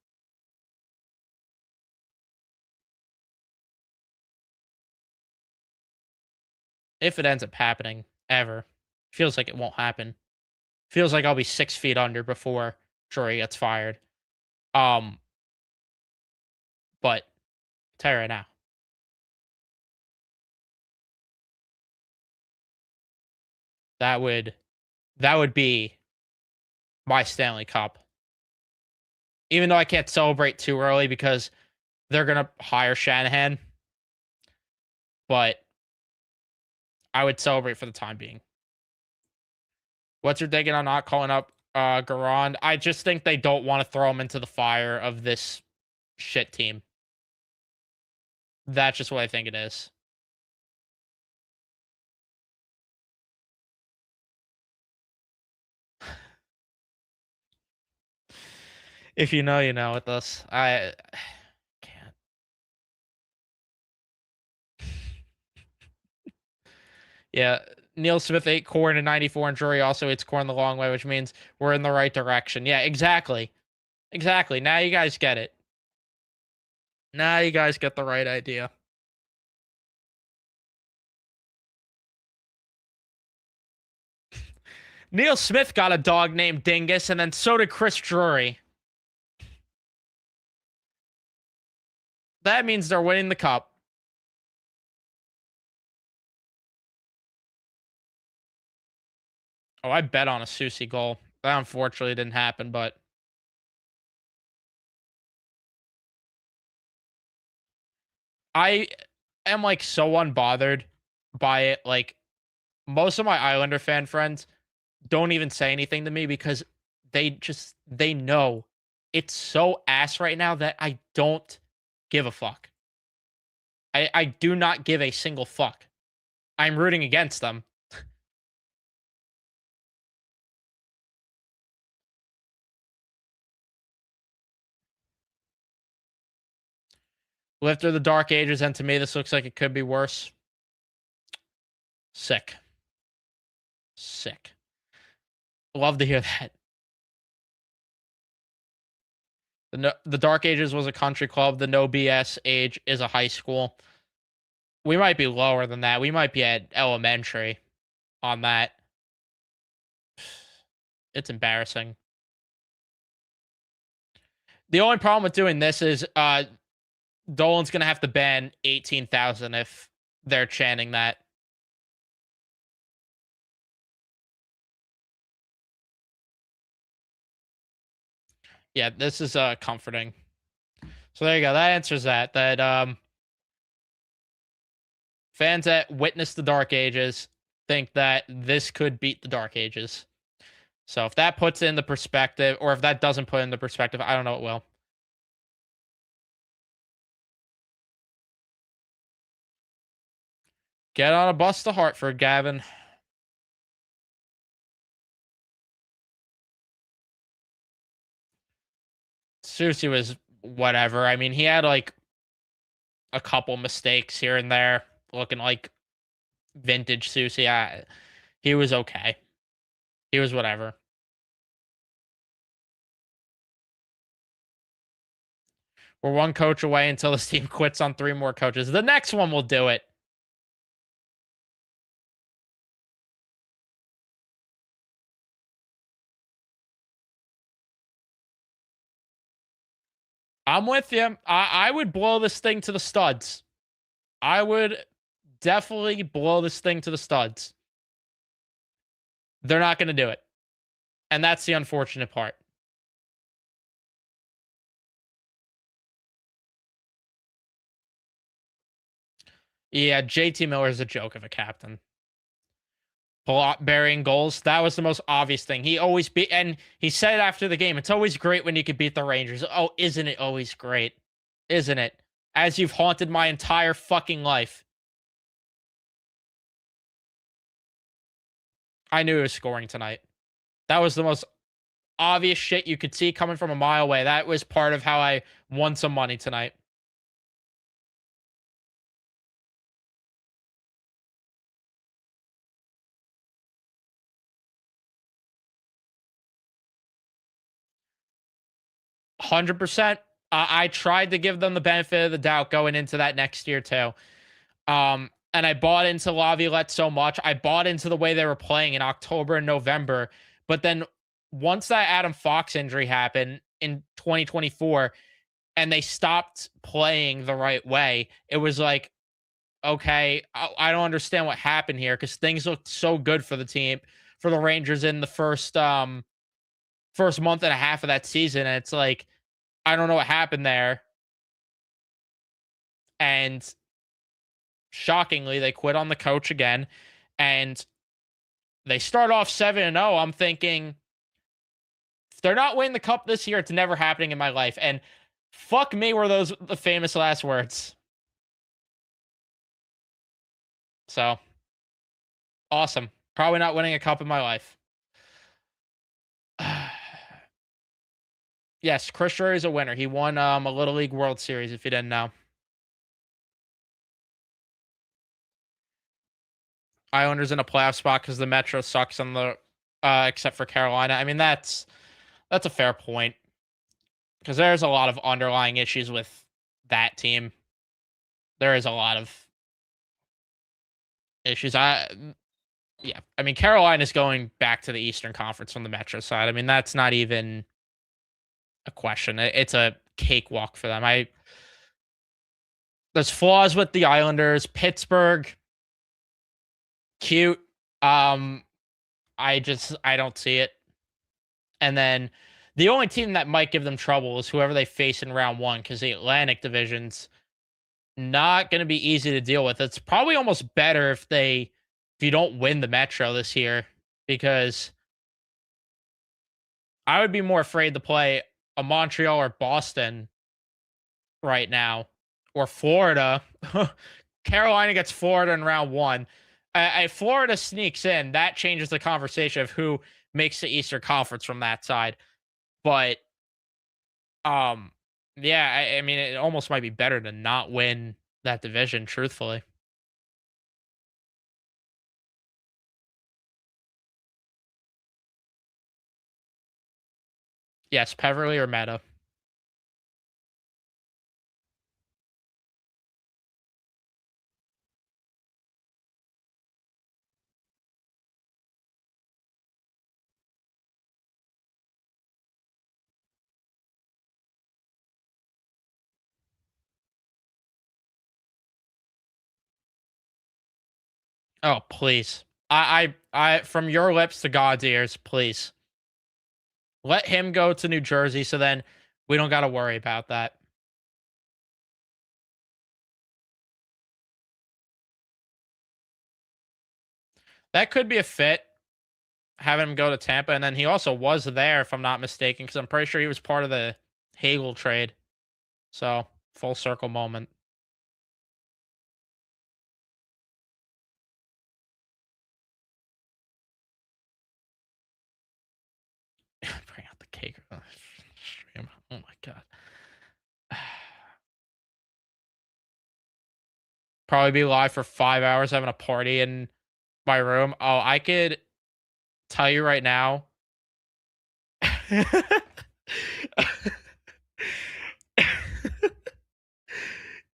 Speaker 1: If it ends up happening ever, feels like it won't happen. Feels like I'll be 6 feet under before Drury gets fired. But tell you right now, that would be my Stanley Cup. Even though I can't celebrate too early because they're gonna hire Shanahan, but I would celebrate for the time being. What's your thinking on not calling up Garand? I just think they don't want to throw him into the fire of this shit team. That's just what I think it is. If you know, you know with us. I can't. Yeah. Neil Smith ate corn in 94 and Drury also eats corn the long way, which means we're in the right direction. Yeah, exactly. Exactly. Now you guys get it. Now you guys get the right idea. Neil Smith got a dog named Dingus, and then so did Chris Drury. That means they're winning the cup. Oh, I bet on a Susie goal. That unfortunately didn't happen, but I am like so unbothered by it. Like most of my Islander fan friends don't even say anything to me because they know it's so ass right now that I don't give a fuck. I do not give a single fuck. I'm rooting against them. Lived through the dark ages, and to me, this looks like it could be worse. Sick. Sick. Love to hear that. The Dark Ages was a country club. The No BS age is a high school. We might be lower than that. We might be at elementary on that. It's embarrassing. The only problem with doing this is Dolan's going to have to ban 18,000 if they're chanting that. Yeah, this is comforting. So there you go. That answers that. That fans that witnessed the Dark Ages think that this could beat the Dark Ages. So if that puts it in the perspective, or if that doesn't put it in the perspective, I don't know what will. Get on a bus to Hartford, Gavin. Susie was whatever. I mean, he had like a couple mistakes here and there, looking like vintage Susie. He was okay. He was whatever. We're one coach away until this team quits on 3 more coaches. The next one will do it. I'm with you. I would blow this thing to the studs. I would definitely blow this thing to the studs. They're not going to do it. And that's the unfortunate part. Yeah, JT Miller is a joke of a captain. Burying goals. That was the most obvious thing. He always beat, and he said after the game, it's always great when you can beat the Rangers. Oh, isn't it always great? Isn't it? As you've haunted my entire fucking life. I knew he was scoring tonight. That was the most obvious shit you could see coming from a mile away. That was part of how I won some money tonight. %. I tried to give them the benefit of the doubt going into that next year too. And I bought into Laviolette so much. I bought into the way they were playing in October and November. But then once that Adam Fox injury happened in 2024 and they stopped playing the right way, it was like, okay, I don't understand what happened here because things looked so good for the team, for the Rangers in the first month and a half of that season. And it's like, I don't know what happened there. And shockingly, they quit on the coach again. And they start off 7-0. I'm thinking, if they're not winning the cup this year, it's never happening in my life. And fuck me, were those the famous last words. So awesome. Probably not winning a cup in my life. Yes, Chris Drury is a winner. He won a Little League World Series, if you didn't know. Islanders in a playoff spot because the Metro sucks on the except for Carolina. I mean, that's a fair point because there's a lot of underlying issues with that team. There is a lot of issues. Yeah, I mean, Carolina is going back to the Eastern Conference from the Metro side. I mean, that's not even a question. It's a cakewalk for them. There's flaws with the Islanders. Pittsburgh, cute. I don't see it. And then the only team that might give them trouble is whoever they face in round 1 because the Atlantic division's not going to be easy to deal with. It's probably almost better if you don't win the Metro this year because I would be more afraid to play a Montreal or Boston right now or Florida. Carolina gets Florida in round 1. If Florida sneaks in, that changes the conversation of who makes the Eastern Conference from that side. But um yeah, I mean it almost might be better to not win that division, truthfully. Yes, Peverly or Meta. Oh, please. I from your lips to God's ears, please. Let him go to New Jersey so then we don't got to worry about that. That could be a fit, having him go to Tampa. And then he also was there, if I'm not mistaken, because I'm pretty sure he was part of the Hagel trade. So, full circle moment. Bring out the cake. stream. Oh my god. Probably be live for 5 hours having a party in my room. Oh, I could tell you right now.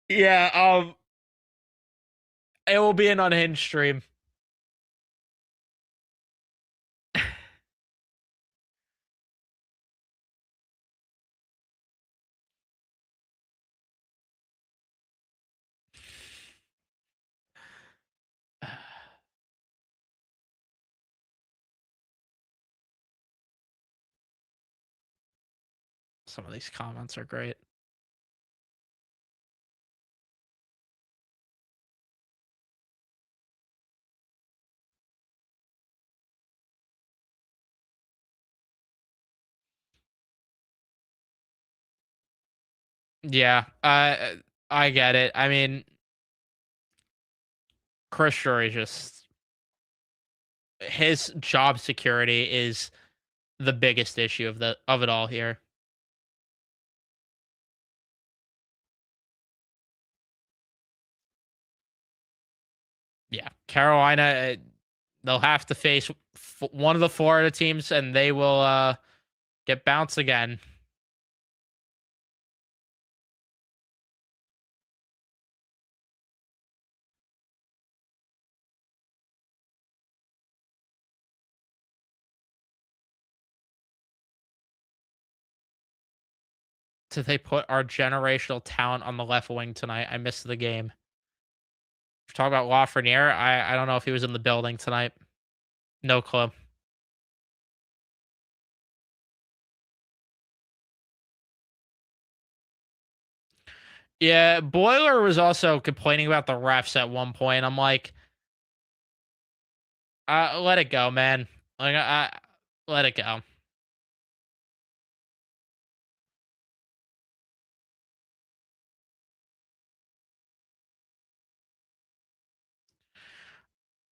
Speaker 1: Yeah, it will be an unhinged stream. Some of these comments are great. Yeah, I get it. I mean, Chris Drury just his job security is the biggest issue of it all here. Yeah, Carolina, they'll have to face one of the Florida teams, and they will get bounced again. Did they put our generational talent on the left wing tonight? I missed the game. Talk about Lafreniere. I don't know if he was in the building tonight. No clue. Yeah, Boiler was also complaining about the refs at one point. I'm like, let it go, man. Like, let it go.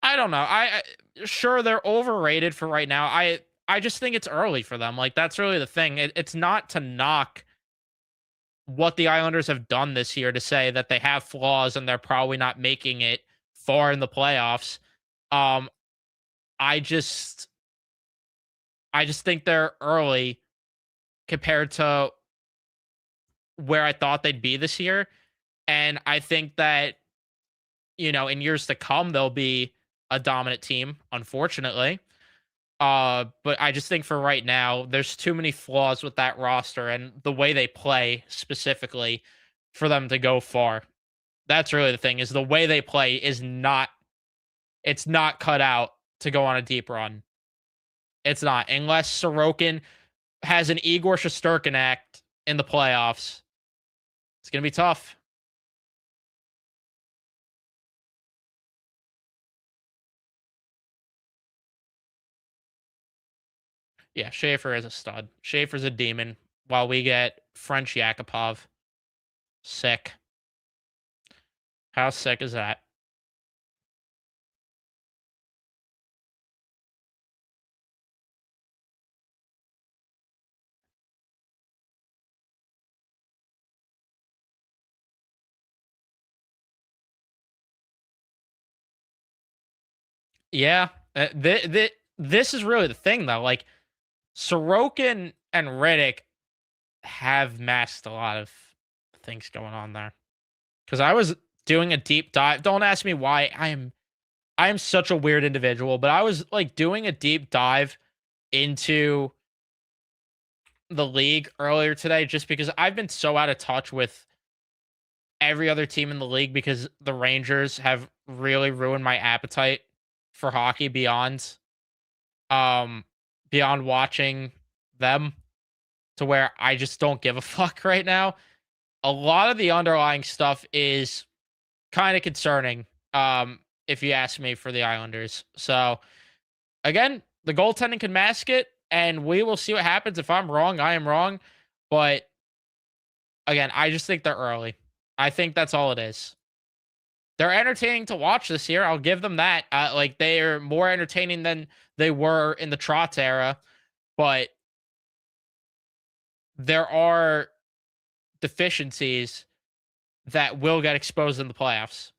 Speaker 1: I don't know. Sure they're overrated for right now. I just think it's early for them. Like that's really the thing. It's not to knock what the Islanders have done this year to say that they have flaws and they're probably not making it far in the playoffs. Um, I just I just think they're early compared to where I thought they'd be this year. And I think that, in years to come, they'll be a dominant team, unfortunately. But I just think for right now, there's too many flaws with that roster and the way they play specifically for them to go far. That's really the thing is the way they play is not it's not cut out to go on a deep run. It's not unless Sorokin has an Igor Shesterkin act in the playoffs. It's gonna be tough. Yeah, Schaefer is a stud. Schaefer's a demon. While we get French Yakupov, sick. How sick is that? Yeah, this is really the thing though. Like Sorokin and Riddick have masked a lot of things going on there. Because I was doing a deep dive. Don't ask me why. I am such a weird individual, but I was like doing a deep dive into the league earlier today just because I've been so out of touch with every other team in the league because the Rangers have really ruined my appetite for hockey um beyond watching them to where I just don't give a fuck right now. A lot of the underlying stuff is kind of concerning if you ask me for the Islanders. So again, the goaltending can mask it and we will see what happens. If I'm wrong, I am wrong, but again, I just think they're early. I think that's all it is. They're entertaining to watch this year. I'll give them that. Like they are more entertaining than they were in the Trotz era, but there are deficiencies that will get exposed in the playoffs.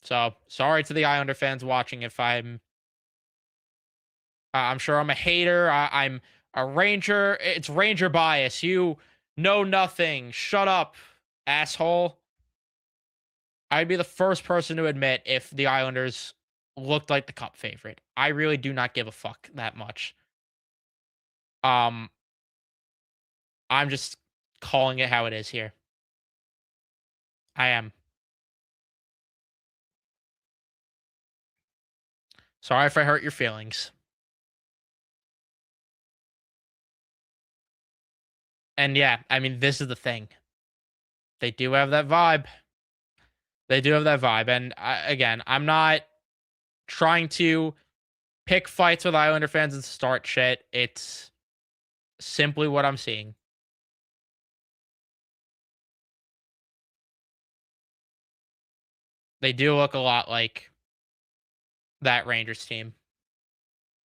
Speaker 1: So sorry to the Islander fans watching. If I'm sure I'm a hater. I'm a Ranger. It's Ranger bias. You know nothing. Shut up, asshole. I'd be the first person to admit if the Islanders looked like the cup favorite. I really do not give a fuck that much. Um, I'm just calling it how it is here. I am. Sorry if I hurt your feelings. And yeah, I mean, this is the thing. They do have that vibe. They do have that vibe. And again, I'm not trying to pick fights with Islander fans and start shit. It's simply what I'm seeing. They do look a lot like that Rangers team.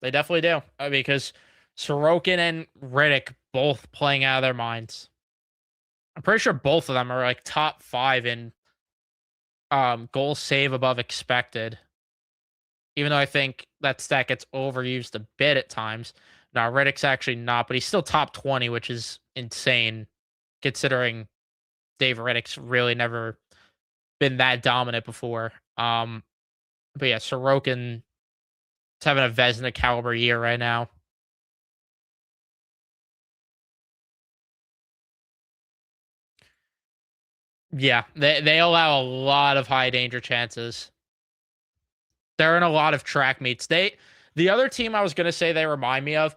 Speaker 1: They definitely do. Because Sorokin and Riddick both playing out of their minds. I'm pretty sure both of them are like top 5 in goal save above expected. Even though I think that stat gets overused a bit at times. Now Riddick's actually not, but he's still top 20, which is insane considering Dave Riddick's really never been that dominant before. But yeah, Sorokin is having a Vezina caliber year right now. Yeah, they allow a lot of high danger chances. They're in a lot of track meets. The other team I was gonna say they remind me of,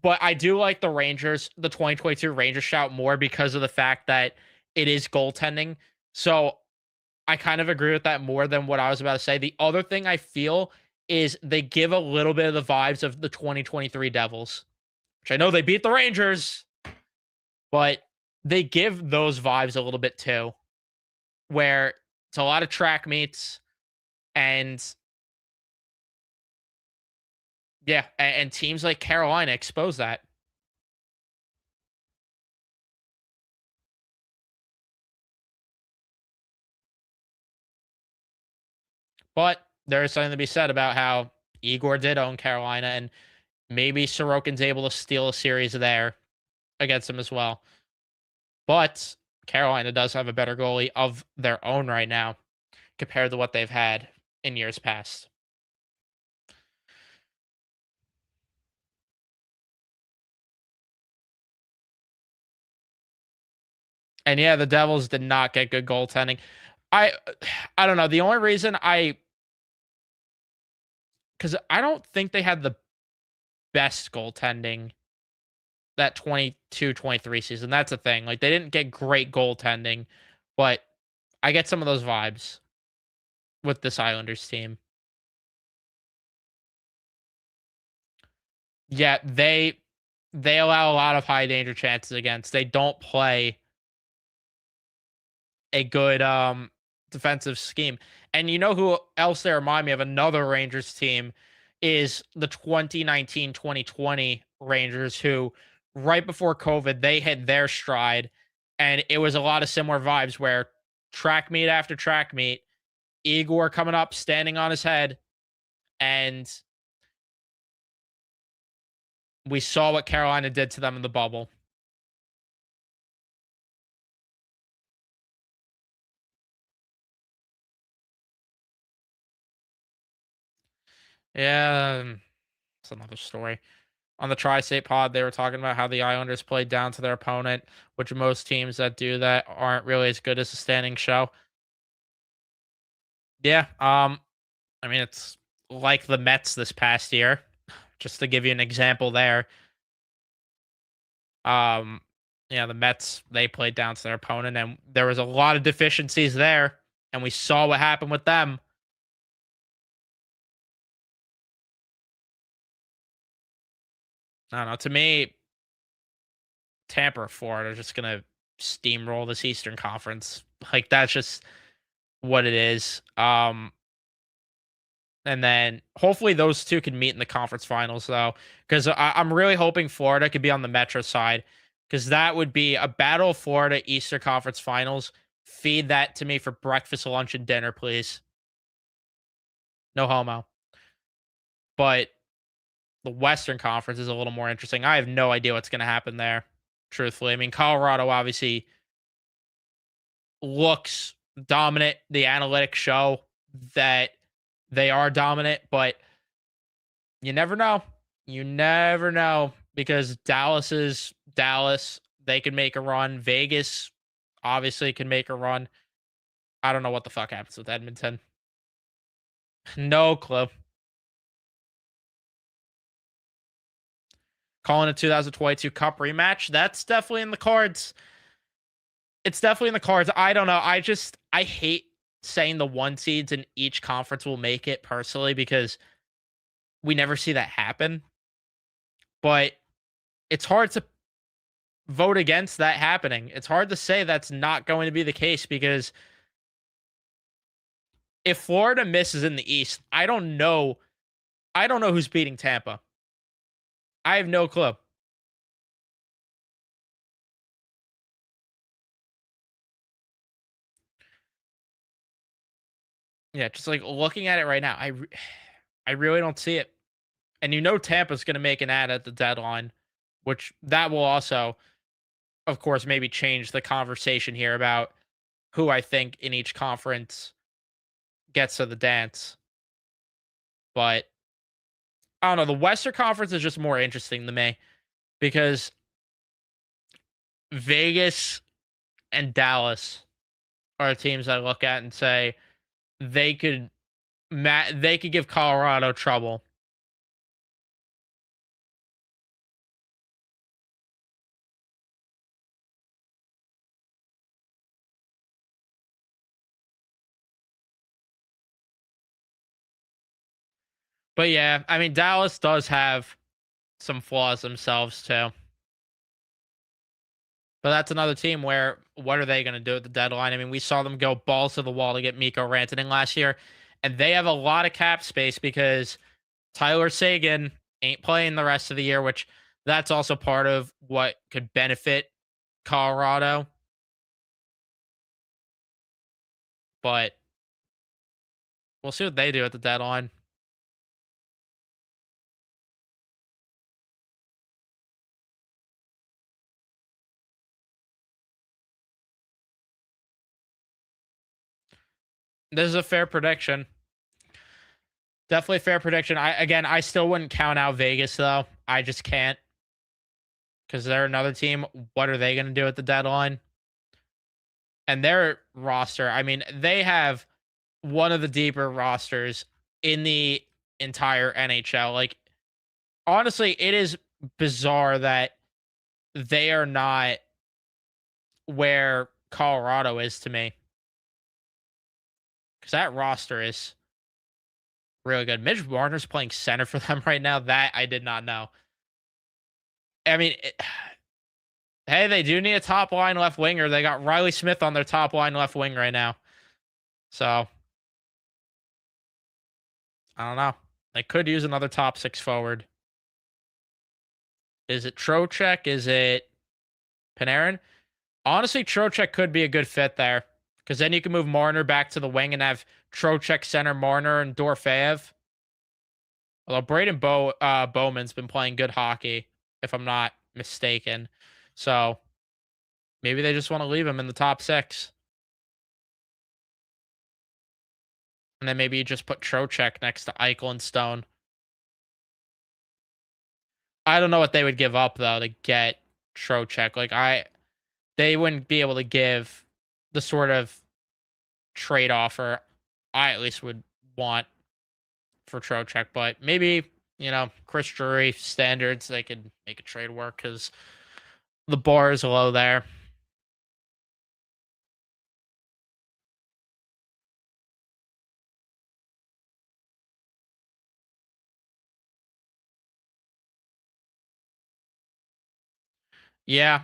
Speaker 1: but I do like the Rangers, the 2022 Rangers shout more because of the fact that it is goaltending. So I kind of agree with that more than what I was about to say. The other thing I feel is they give a little bit of the vibes of the 2023 Devils, which I know they beat the Rangers, but they give those vibes a little bit too, where it's a lot of track meets and yeah, and teams like Carolina expose that. But there is something to be said about how Igor did own Carolina, and maybe Sorokin's able to steal a series there against him as well. But Carolina does have a better goalie of their own right now compared to what they've had in years past. And yeah, the Devils did not get good goaltending. I I don't know. The only reason I because I don't think they had the best goaltending that 22-23 season. That's the thing. Like they didn't get great goaltending, but I get some of those vibes with this Islanders team. Yeah, they allow a lot of high danger chances against. They don't play a good defensive scheme. And you know who else they remind me of, another Rangers team, is the 2019-2020 Rangers, who right before COVID they hit their stride, and it was a lot of similar vibes where track meet after track meet, Igor coming up standing on his head, and we saw what Carolina did to them in the bubble. Yeah, it's another story. On the Tri-State pod, they were talking about how the Islanders played down to their opponent, which most teams that do that aren't really as good as a standing show. Yeah, I mean it's like the Mets this past year, just to give you an example there. Um, yeah, the Mets, they played down to their opponent, and there was a lot of deficiencies there, and we saw what happened with them. I don't know. To me, Tampa or Florida are just gonna steamroll this Eastern Conference. Like that's just what it is. And then hopefully those two can meet in the conference finals, though, because I'm really hoping Florida could be on the Metro side, because that would be a Battle of Florida Easter Conference Finals. Feed that to me for breakfast, lunch, and dinner, please. No homo. But the Western Conference is a little more interesting. I have no idea what's going to happen there, truthfully. I mean, Colorado obviously looks dominant. The analytics show that they are dominant, but you never know. You never know because Dallas is Dallas. They can make a run. Vegas obviously can make a run. I don't know what the fuck happens with Edmonton. No clue. Calling a 2022 Cup rematch. That's definitely in the cards. It's definitely in the cards. I don't know. I hate saying the one seeds in each conference will make it personally because we never see that happen. But it's hard to vote against that happening. It's hard to say that's not going to be the case because if Florida misses in the East, I don't know. I don't know who's beating Tampa. I have no clue. Yeah, just like looking at it right now, I really don't see it. And you know Tampa's going to make an ad at the deadline, which that will also, of course, maybe change the conversation here about who I think in each conference gets to the dance. But I don't know. The Western Conference is just more interesting to me because Vegas and Dallas are teams I look at and say they could they could give Colorado trouble. But yeah, I mean Dallas does have some flaws themselves too. But that's another team where what are they going to do at the deadline? I mean, we saw them go balls to the wall to get Mikko Rantanen last year, and they have a lot of cap space because Tyler Seguin ain't playing the rest of the year, which that's also part of what could benefit Colorado. But we'll see what they do at the deadline. This is a fair prediction. Definitely a fair prediction. I still wouldn't count out Vegas though. I just can't because they're another team. What are they going to do at the deadline? And their roster, I mean, they have one of the deeper rosters in the entire NHL. Like, honestly, it is bizarre that they are not where Colorado is to me because that roster is really good. Mitch Marner's playing center for them right now. That I did not know. I mean, hey, they do need a top line left winger. They got Riley Smith on their top line left wing right now. So, I don't know. They could use another top six forward. Is it Trocheck? Is it Panarin? Honestly, Trocheck could be a good fit there because then you can move Marner back to the wing and have Trocheck center Marner and Dorfeev. Although Bowman's been playing good hockey, if I'm not mistaken. So maybe they just want to leave him in the top six. And then maybe you just put Trocheck next to Eichel and Stone. I don't know what they would give up though to get Trocheck. They wouldn't be able to give the sort of trade offer I at least would want for Trocheck. But maybe, Chris Drury standards, they could make a trade work because the bar is low there. Yeah,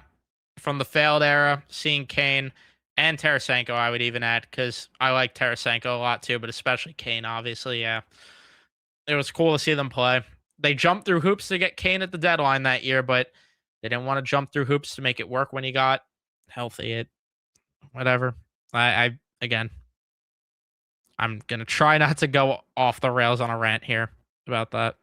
Speaker 1: from the failed era, seeing Kane and Tarasenko, I would even add because I like Tarasenko a lot too, but especially Kane, obviously. Yeah, it was cool to see them play. They jumped through hoops to get Kane at the deadline that year, but They didn't want to jump through hoops to make it work when he got healthy. It whatever. I again, I'm gonna try not to go off the rails on a rant here about that.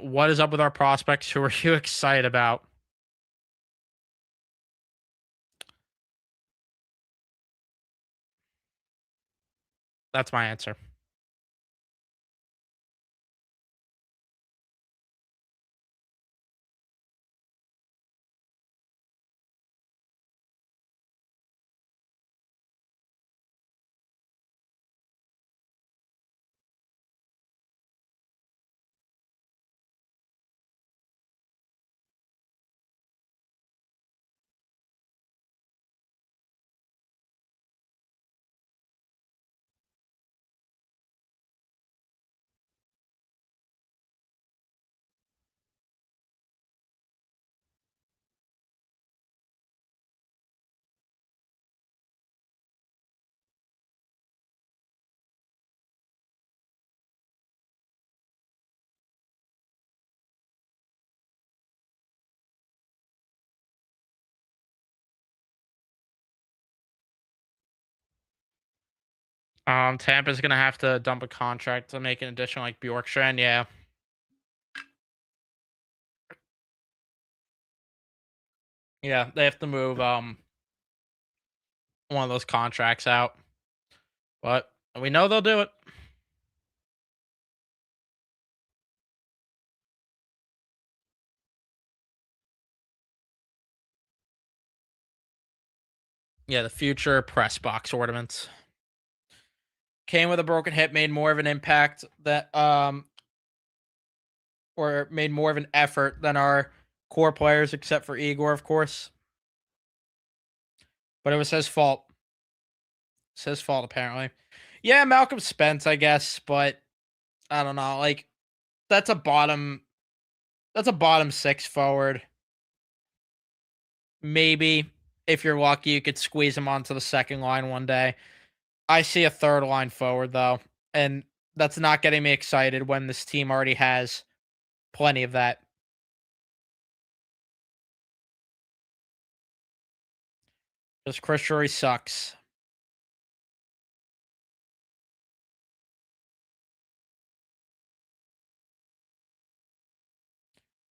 Speaker 1: What is up with our prospects? Who are you excited about? That's my answer. Tampa's gonna have to dump a contract to make an addition like Bjorkstrand. Yeah, yeah, they have to move one of those contracts out, but we know they'll do it. Yeah, the future press box ornaments came with a broken hip, made more of an impact that or made more of an effort than our core players, except for Igor, of course. But it was his fault. It's his fault apparently. Yeah, Malcolm Spence, I guess, but I don't know. Like that's a bottom. That's a bottom six forward. Maybe if you're lucky, you could squeeze him onto the second line one day. I see a third line forward though, and that's not getting me excited when this team already has plenty of that. Because Chris Drury sucks.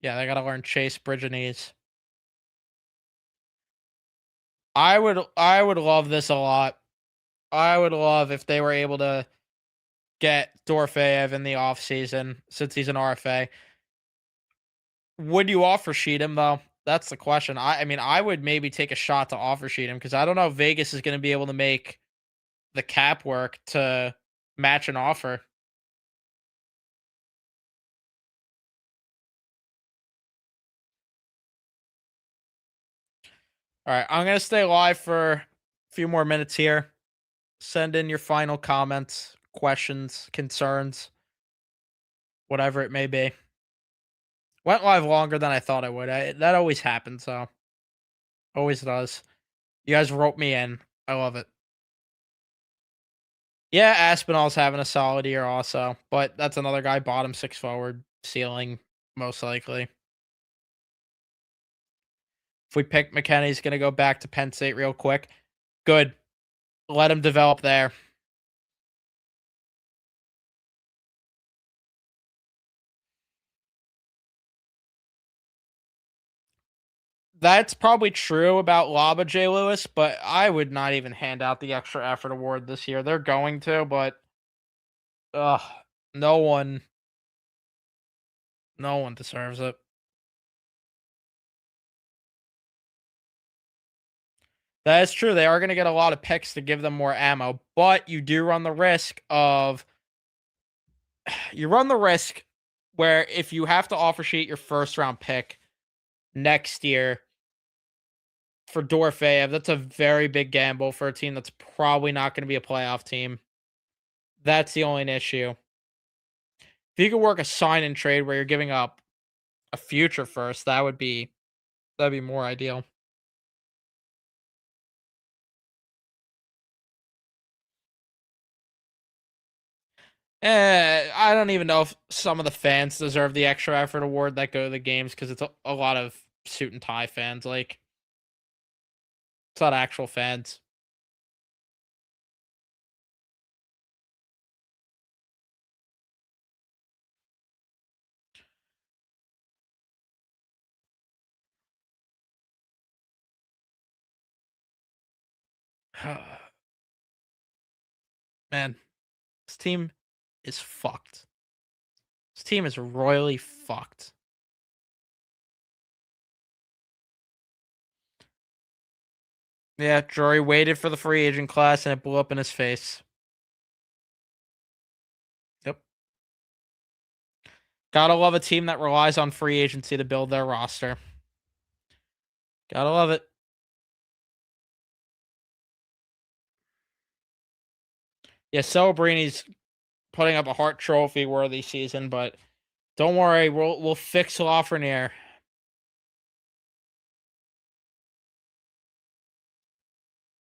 Speaker 1: Yeah, they gotta learn Chase Bridgenese. I would love this a lot. I would love if they were able to get Dorofeyev in the offseason since he's an RFA. Would you offer sheet him though? That's the question. I mean, I would maybe take a shot to offer sheet him because I don't know if Vegas is going to be able to make the cap work to match an offer. All right, I'm gonna stay live for a few more minutes here. Send in your final comments, questions, concerns, whatever it may be. Went live longer than I thought I would. That always happens, so always does. You guys wrote me in. I love it. Yeah, Aspinall's having a solid year also, but that's another guy bottom six forward ceiling most likely. If we pick McKenna, he's gonna go back to Penn State real quick. Good. Let him develop there. That's probably true about Laba J. Lewis, but I would not even hand out the extra effort award this year. They're going to, but ugh, no one, no one deserves it. That is true. They are going to get a lot of picks to give them more ammo, but you do run the risk of you run the risk where if you have to offer sheet your first round pick next year for Dorfeyev, that's a very big gamble for a team that's probably not going to be a playoff team. That's the only issue. If you could work a sign and trade where you're giving up a future first, that'd be more ideal. I don't even know if some of the fans deserve the extra effort award that go to the games because it's a lot of suit and tie fans. Like it's not actual fans. Man, this team is fucked. This team is royally fucked. Yeah, Drury waited for the free agent class and it blew up in his face. Yep. Gotta love a team that relies on free agency to build their roster. Gotta love it. Yeah, Celebrini's putting up a Hart Trophy worthy season, but don't worry, we'll fix Lafreniere.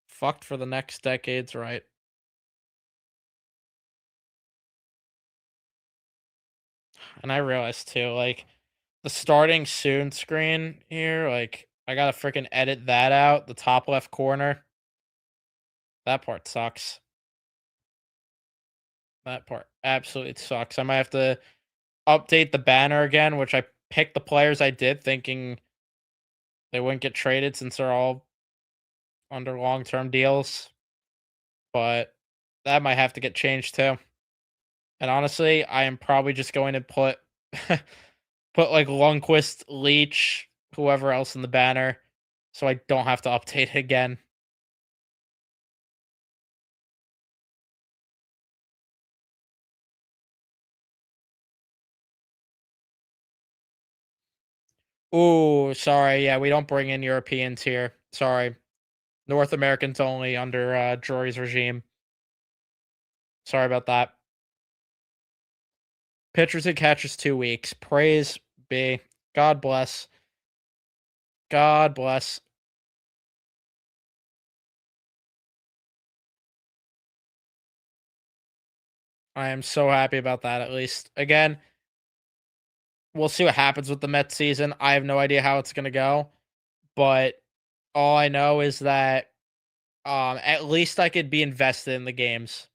Speaker 1: Fucked for the next decades, right? And I realized too, like the starting soon screen here, like I gotta freaking edit that out. The top left corner. That part sucks. That part absolutely sucks. I might have to update the banner again, which I picked the players I did thinking they wouldn't get traded since they're all under long term deals. But that might have to get changed too. And honestly, I am probably just going to put put like Lundqvist, Leach, whoever else in the banner, so I don't have to update it again. Ooh, sorry. Yeah, we don't bring in Europeans here. Sorry. North Americans only under Drury's regime. Sorry about that. Pitchers and catchers 2 weeks. Praise be. God bless. God bless. I am so happy about that at least. Again, we'll see what happens with the Mets season. I have no idea how it's gonna go, but all I know is that at least I could be invested in the games.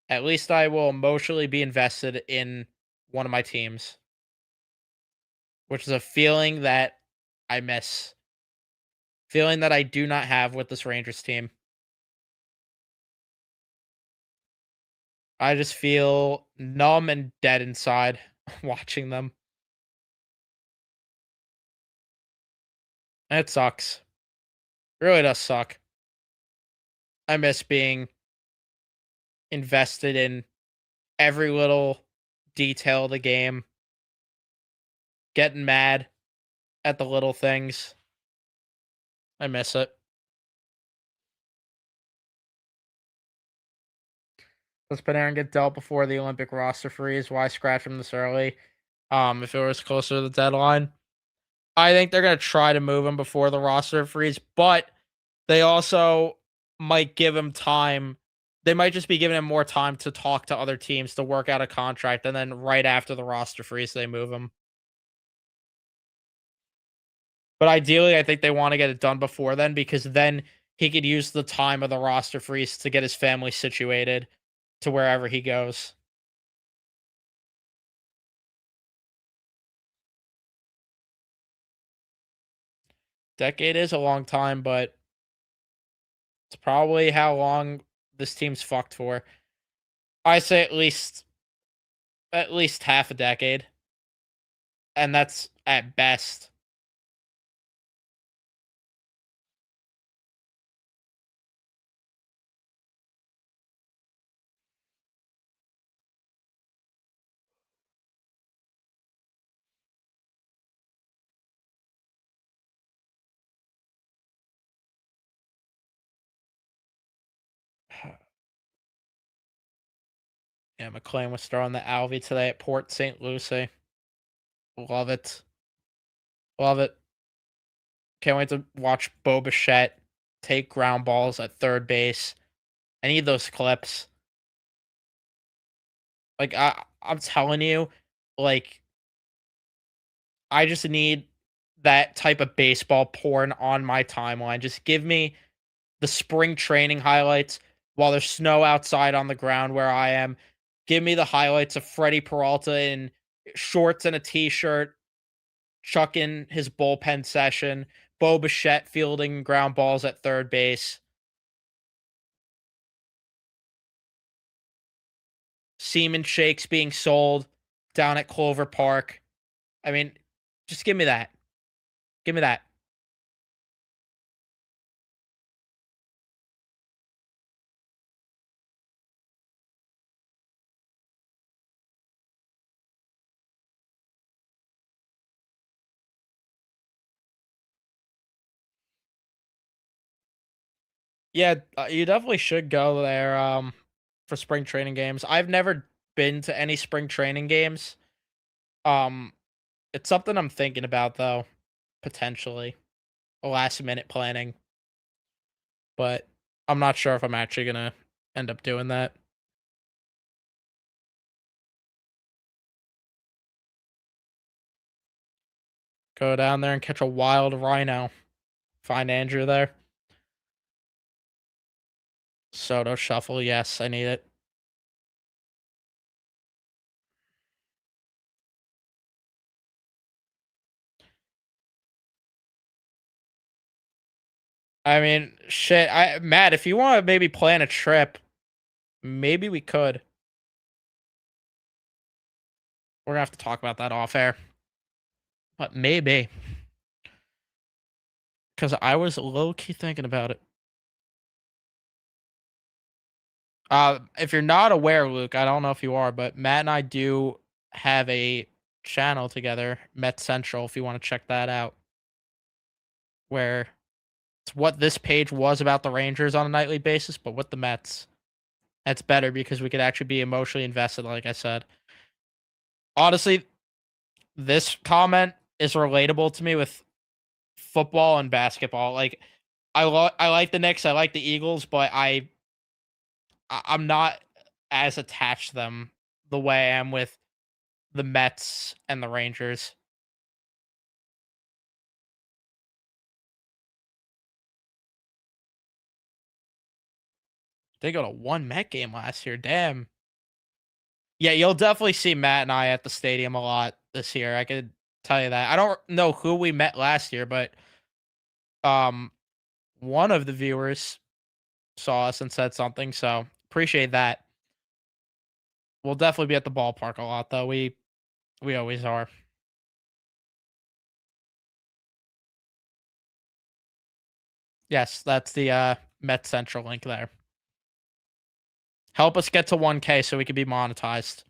Speaker 1: At least I will emotionally be invested in one of my teams, which is a feeling that I miss. Feeling that I do not have with this Rangers team. I just feel numb and dead inside watching them. And it sucks. It really does suck. I miss being invested in every little detail of the game, getting mad at the little things. I miss it. Does Panarin get dealt before the Olympic roster freeze? Why scratch him this early? If it was closer to the deadline, I think they're gonna try to move him before the roster freeze, but they also might give him time. They might just be giving him more time to talk to other teams to work out a contract, and then right after the roster freeze, they move him. But ideally, I think they want to get it done before then because then he could use the time of the roster freeze to get his family situated to wherever he goes. Decade is a long time, but it's probably how long this team's fucked for. I say at least half a decade, and that's at best. Yeah, McLean was throwing the Alvy today at Port St. Lucie. Love it. Love it. Can't wait to watch Bo Bichette take ground balls at third base. I need those clips. Like I'm telling you, like I just need that type of baseball porn on my timeline. Just give me the spring training highlights while there's snow outside on the ground where I am. Give me the highlights of Freddie Peralta in shorts and a t-shirt, chucking his bullpen session, Bo Bichette fielding ground balls at third base, Seaman Shakes being sold down at Clover Park. I mean, just give me that. Give me that. Yeah, you definitely should go there for spring training games. I've never been to any spring training games. Um it's something I'm thinking about though, potentially. A last minute planning, but I'm not sure if I'm actually going to end up doing that. Go down there and catch a wild rhino. Find Andrew there. Soto shuffle, yes, I need it. I mean, shit. Matt, if you want to maybe plan a trip, maybe we could. We're gonna have to talk about that off air, but maybe because I was low key thinking about it. If you're not aware, Luke, I don't know if you are, but Matt and I do have a channel together, Met Central. If you want to check that out, where it's what this page was about the Rangers on a nightly basis, but with the Mets. That's better because we could actually be emotionally invested, like I said. Honestly, this comment is relatable to me with football and basketball. Like, I like the Knicks, I like the Eagles, but I'm not as attached to them the way I am with the Mets and the Rangers. They go to one Met game last year. Damn. Yeah, you'll definitely see Matt and I at the stadium a lot this year. I could tell you that. I don't know who we met last year, but um one of the viewers saw us and said something, so appreciate that. We'll definitely be at the ballpark a lot though. We always are. Yes, that's the Met Central link there. Help us get to 1K so we can be monetized.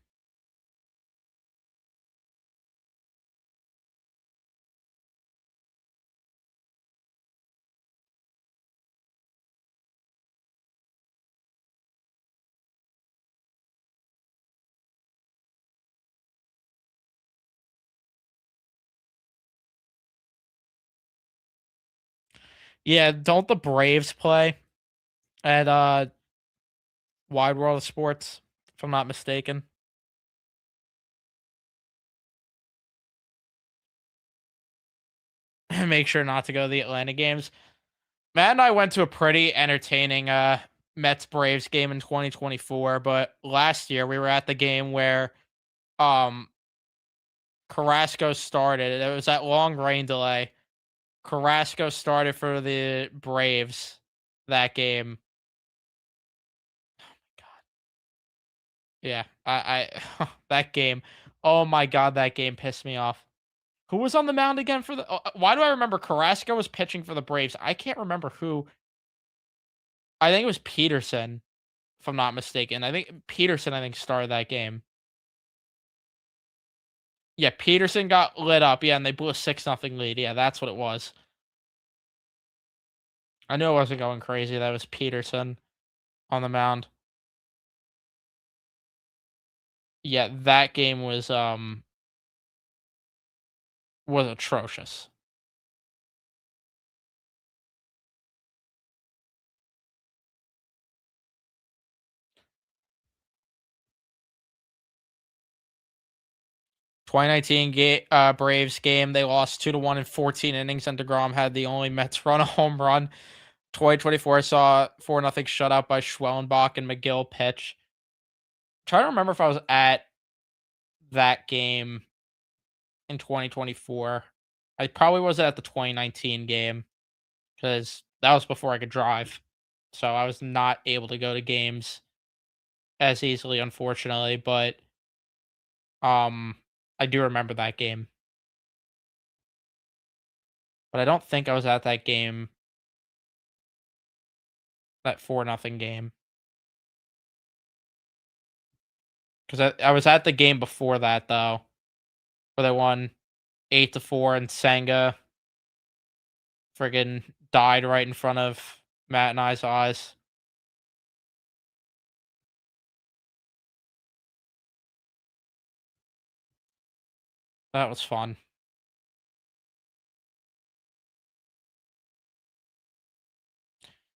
Speaker 1: Yeah, don't the Braves play at Wide World of Sports, if I'm not mistaken? Make sure not to go to the Atlanta games. Matt and I went to a pretty entertaining Mets Braves game in 2024, but last year we were at the game where um Carrasco started. It was that long rain delay. Carrasco started for the Braves that game. God. Yeah, that game. Oh my god, that game pissed me off. Who was on the mound again for the? Why do I remember Carrasco was pitching for the Braves? I can't remember who. I think it was Peterson, if I'm not mistaken. I think Peterson. I think started that game. Yeah, Peterson got lit up. Yeah, and they blew a 6-0 lead. Yeah, that's what it was. I knew it wasn't going crazy. That was Peterson on the mound. Yeah, that game was atrocious. 2019 Braves game, they lost 2-1 in 14 innings, and DeGrom had the only Mets run a home run. 2024 saw 4-0 shutout by Schwellenbach and McGill pitch. Trying to remember if I was at that game in 2024. I probably wasn't at the 2019 game because that was before I could drive. So I was not able to go to games as easily, unfortunately. But um, I do remember that game. But I don't think I was at that game, that 4-0 game, because I was at the game before that though, where they won 8-4 and Senga friggin' died right in front of Matt and I's eyes. That was fun.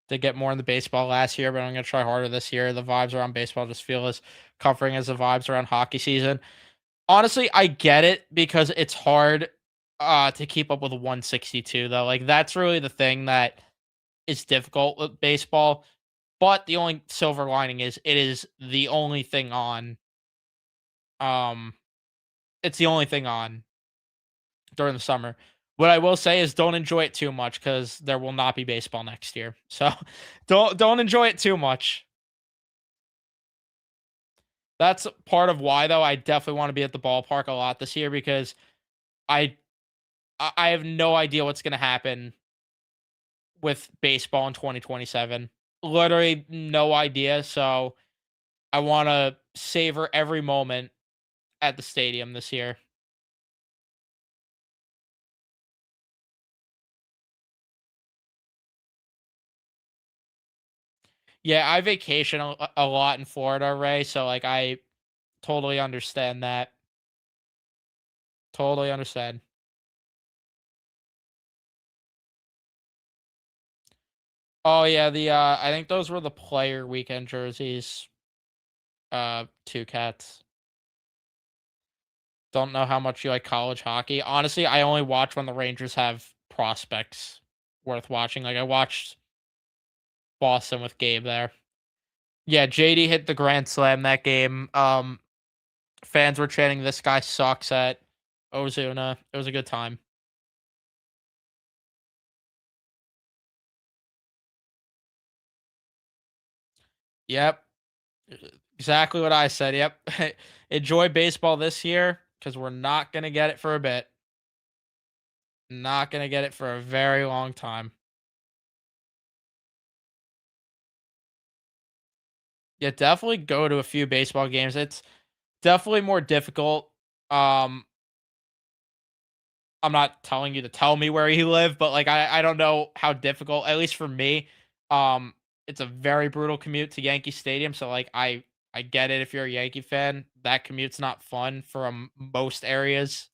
Speaker 1: Did get more in the baseball last year, but I'm gonna try harder this year. The vibes around baseball just feel as comforting as the vibes around hockey season. Honestly, I get it because it's hard to keep up with 162 though. Like that's really the thing that is difficult with baseball. But the only silver lining is it is the only thing on. Um, it's the only thing on during the summer. What I will say is don't enjoy it too much because there will not be baseball next year. So don't enjoy it too much. That's part of why though I definitely want to be at the ballpark a lot this year because I I have no idea what's gonna happen with baseball in 2027. Literally no idea. So I want to savor every moment at the stadium this year. Yeah, I vacation a lot in Florida, Ray. So like I totally understand that. Totally understand. Oh yeah, the I think those were the player weekend jerseys. Two cats. Don't know how much you like college hockey. Honestly, I only watch when the Rangers have prospects worth watching. Like I watched Boston with Gabe there. Yeah, JD hit the grand slam that game. Fans were chanting this guy sucks at Ozuna. It was a good time. Yep. Exactly what I said. Yep. Enjoy baseball this year because we're not gonna get it for a bit. Not gonna get it for a very long time. Yeah, definitely go to a few baseball games. It's definitely more difficult. Um, I'm not telling you to tell me where you live, but like I don't know how difficult, at least for me. Um, it's a very brutal commute to Yankee Stadium. So like I get it if you're a Yankee fan. That commute's not fun from most areas.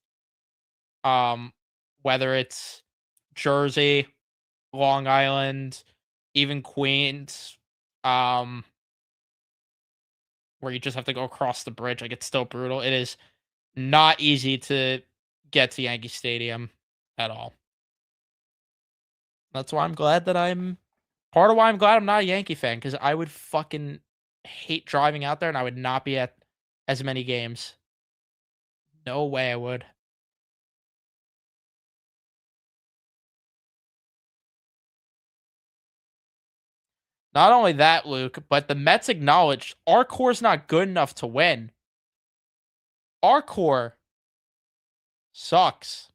Speaker 1: Um, whether it's Jersey, Long Island, even Queens, um, where you just have to go across the bridge. Like it's still brutal. It is not easy to get to Yankee Stadium at all. That's why I'm glad that I'm part of why I'm glad I'm not a Yankee fan because I would fucking hate driving out there and I would not be at as many games. No way I would. Not only that, Luke, but the Mets acknowledged our core's not good enough to win. Our core sucks.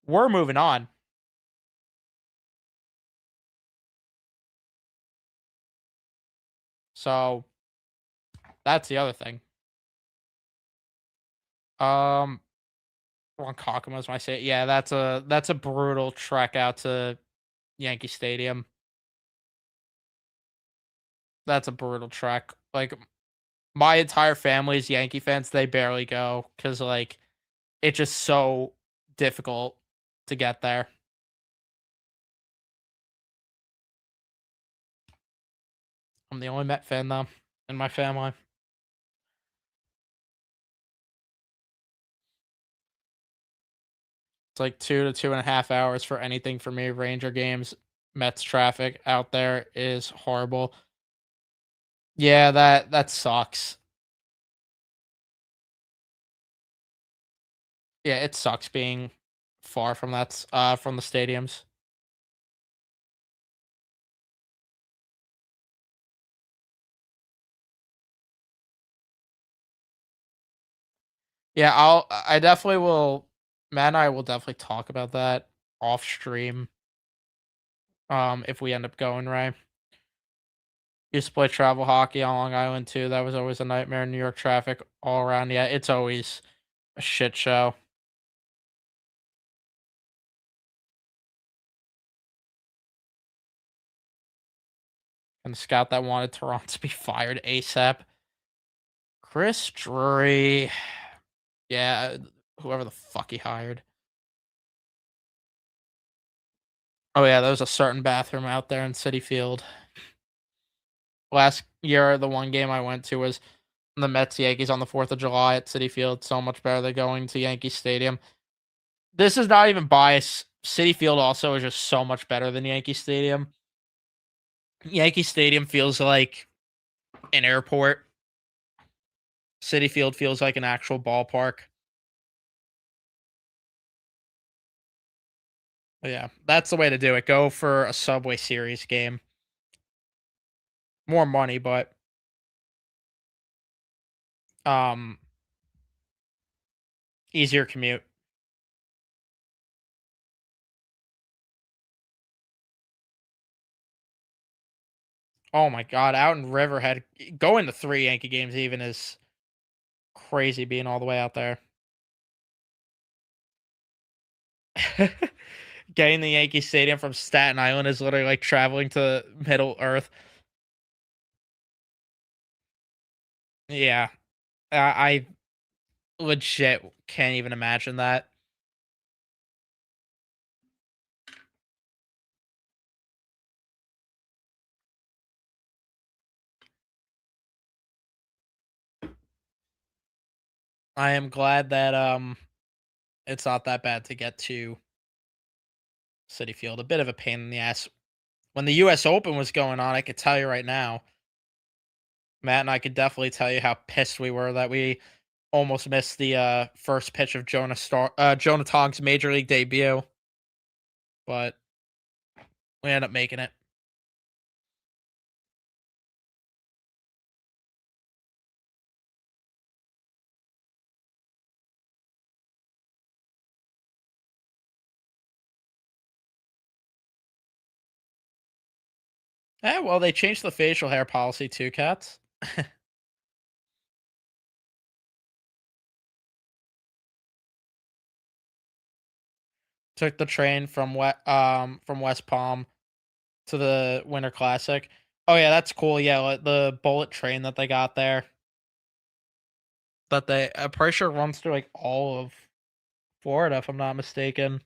Speaker 1: We're moving on. So that's the other thing. Um, Ronkonkoma is my say. Yeah, that's a brutal trek out to Yankee Stadium. That's a brutal trek. Like My entire family's Yankee fans. They barely go because like it's just so difficult to get there. I'm the only Met fan though in my family. It's like 2 to 2.5 hours for anything for me. Ranger games, Mets traffic out there is horrible. Yeah, that sucks. Yeah, it sucks being far from from the stadiums. Yeah, I definitely will. Matt and I will definitely talk about that off stream. If we end up going right. Used to play travel hockey on Long Island too. That was always a nightmare. New York traffic all around. Yeah, it's always a shit show. And the scout that wanted Toronto to be fired ASAP. Chris Drury. Yeah, whoever the fuck he hired. Oh yeah, there was a certain bathroom out there in City Field. Last year, the one game I went to was the Mets Yankees on the 4th of July at City Field. So much better than going to Yankee Stadium. This is not even bias. City Field also is just so much better than Yankee Stadium. Yankee Stadium feels like an airport. City Field feels like an actual ballpark. But yeah, that's the way to do it. Go for a Subway Series game. More money, but um easier commute. Oh my god, out in Riverhead, going to 3 Yankee games even is crazy being all the way out there. Getting the Yankee Stadium from Staten Island is literally like traveling to Middle Earth. Yeah, I legit can't even imagine that. I am glad that it's not that bad to get to Citi Field. A bit of a pain in the ass. When the US Open was going on, I could tell you right now, Matt and I could definitely tell you how pissed we were that we almost missed the first pitch of Jonah Tong's major league debut, but we ended up making it. Yeah, well, they changed the facial hair policy too, cats. Took the train from West Palm to the Winter Classic. Oh yeah, that's cool. Yeah, like the bullet train that they got there. That they I'm pretty sure runs through like all of Florida, if I'm not mistaken.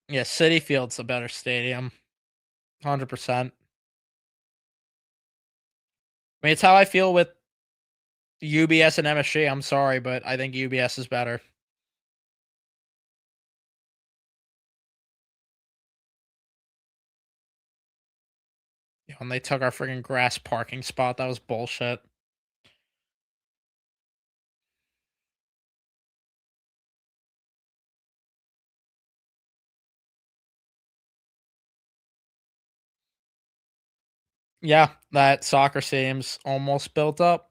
Speaker 1: Yeah, City Field's a better stadium. 100%. I mean, it's how I feel with UBS and MSG. I'm sorry, but I think UBS is better. Yeah, when they took our freaking grass parking spot, that was bullshit. Yeah, that soccer stadium's almost built up.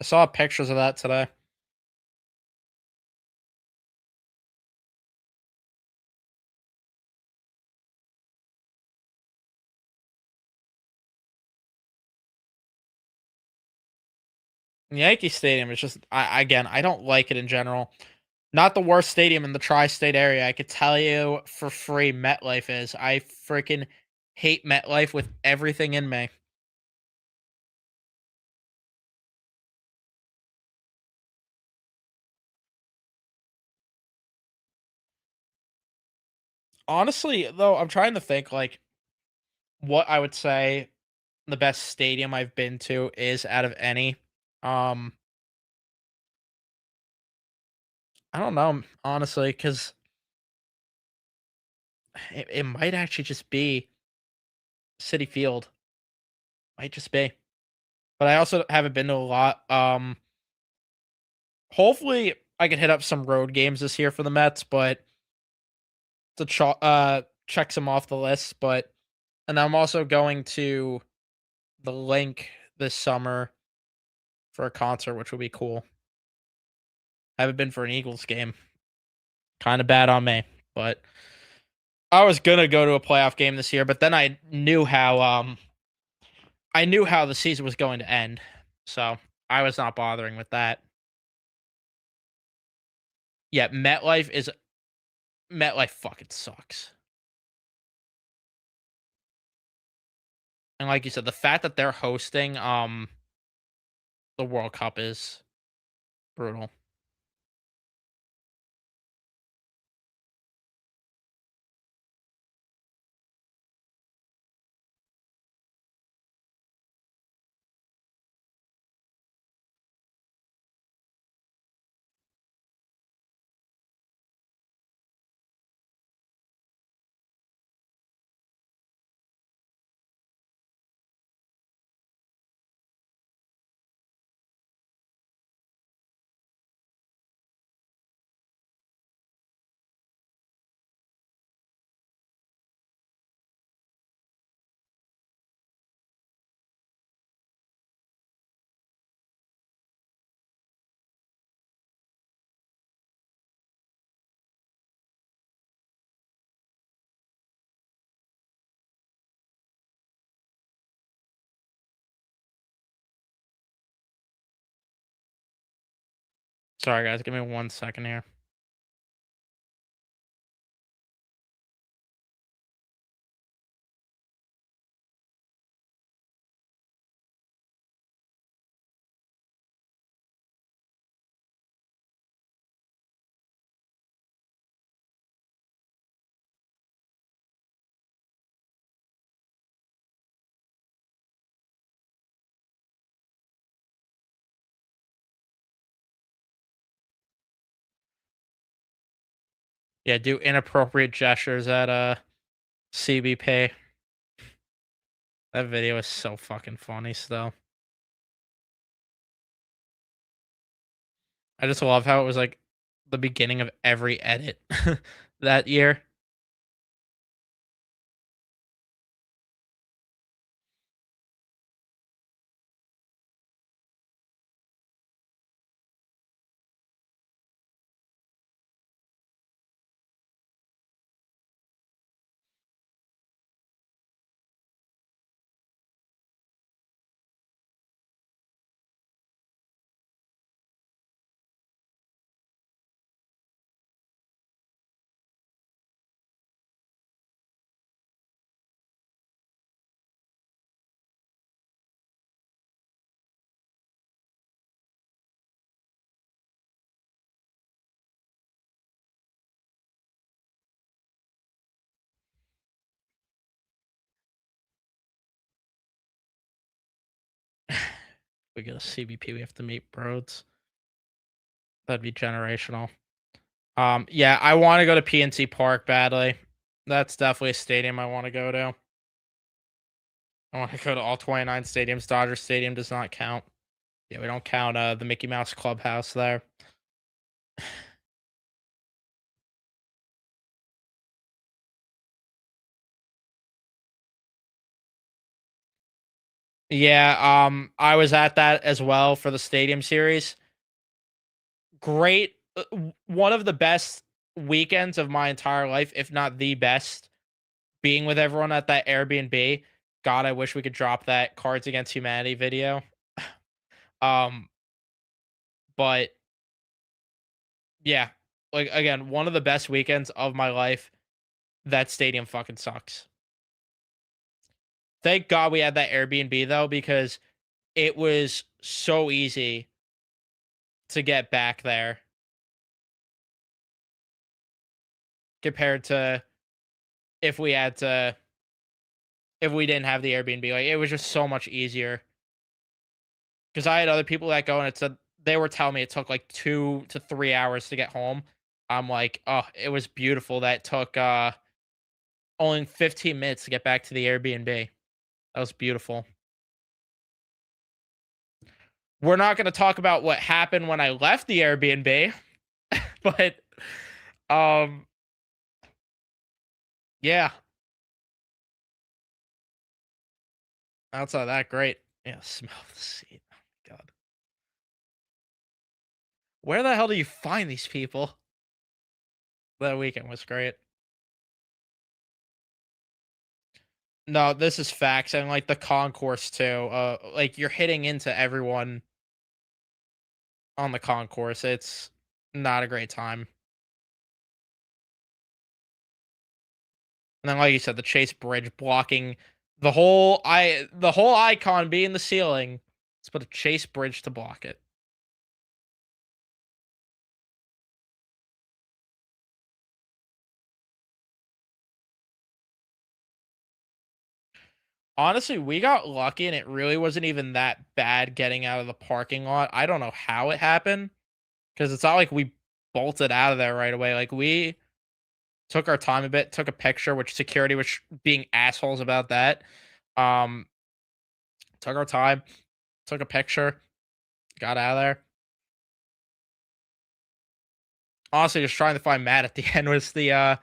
Speaker 1: I saw pictures of that today. Yankee Stadium is just again, I don't like it in general. Not the worst stadium in the tri-state area. I could tell you for free MetLife is. I freaking hate MetLife with everything in me. Honestly, though, I'm trying to think like what I would say the best stadium I've been to is out of any. Um, I don't know, honestly, because it might actually just be City Field. Might just be. But I also haven't been to a lot. Hopefully I can hit up some road games this year for the Mets, but to check some off the list. But and I'm also going to the Link this summer for a concert, which will be cool. I haven't been for an Eagles game. Kind of bad on me, but I was gonna go to a playoff game this year, but then I knew how the season was going to end, so I was not bothering with that. Yeah, MetLife fucking sucks. And like you said, the fact that they're hosting the World Cup is brutal. Sorry guys, give me 1 second here. Yeah, do inappropriate gestures at CBP. That video is so fucking funny still. I just love how it was like the beginning of every edit that year. We get a CBP, we have to meet Broads. That'd be generational. Yeah, I want to go to PNC Park badly. That's definitely a stadium I want to go to. I want to go to all 29 stadiums. Dodger Stadium does not count. Yeah, we don't count the Mickey Mouse Clubhouse there. Yeah, I was at that as well for the stadium series. Great, one of the best weekends of my entire life, if not the best, being with everyone at that Airbnb. God, I wish we could drop that Cards Against Humanity video. Um, But yeah, like again, one of the best weekends of my life. That stadium fucking sucks. Thank God we had that Airbnb though, because it was so easy to get back there compared to if we had to if we didn't have the Airbnb. Like it was just so much easier. Because I had other people that go and it said they were telling me it took like 2 to 3 hours to get home. I'm like, oh, it was beautiful. That took only 15 minutes to get back to the Airbnb. That was beautiful. We're not going to talk about what happened when I left the Airbnb, but um yeah, outside of that great. Yeah, smell the seat. Oh my god. Where the hell do you find these people? That weekend was great. No, this is facts and like the concourse too. Like you're hitting into everyone on the concourse. It's not a great time. And then like you said, the Chase Bridge blocking the whole icon being the ceiling. Let's put a Chase Bridge to block it. Honestly, we got lucky and it really wasn't even that bad getting out of the parking lot. I don't know how it happened because it's not like we bolted out of there right away. Like we took our time a bit, took a picture, which security was being assholes about that. Um, took our time, took a picture, got out of there. Honestly, just trying to find Matt at the end was the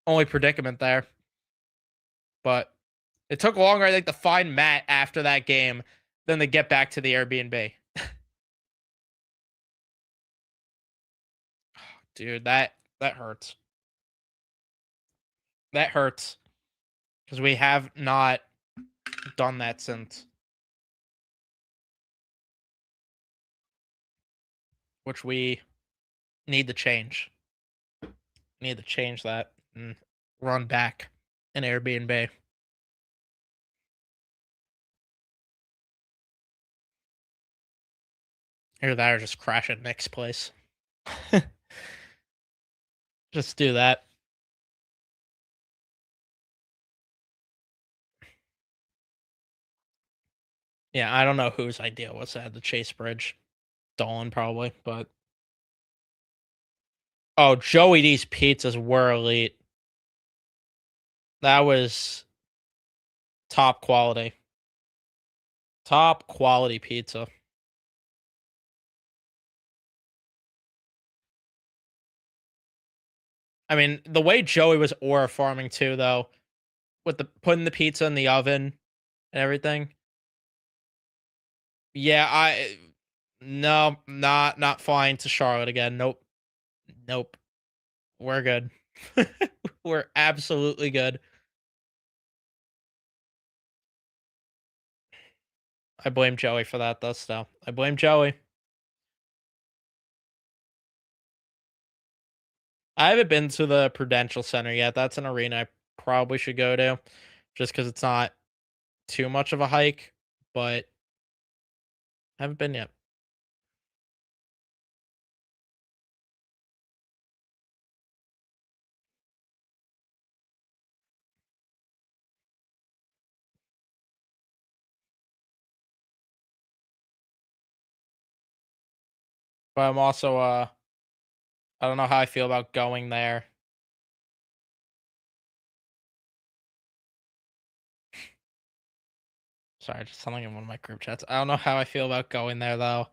Speaker 1: only predicament there. But it took longer, I think, to find Matt after that game than to get back to the Airbnb. Dude, that hurts. That hurts because we have not done that since, which we need to change. Need to change that and run back an Airbnb. Either that or just crash at Nick's place. Just do that. Yeah, I don't know whose idea was that, the Chase Bridge. Dolan probably, but oh, Joey D's pizzas were elite. That was top quality. Top quality pizza. I mean, the way Joey was aura farming too, though, with the putting the pizza in the oven and everything. Yeah, I no, not flying to Charlotte again. Nope. Nope. We're good. We're absolutely good. I blame Joey for that though still. I blame Joey. I haven't been to the Prudential Center yet. That's an arena I probably should go to just because it's not too much of a hike, but haven't been yet. But I'm also I don't know how I feel about going there. Sorry, just something in one of my group chats. I don't know how I feel about going there though.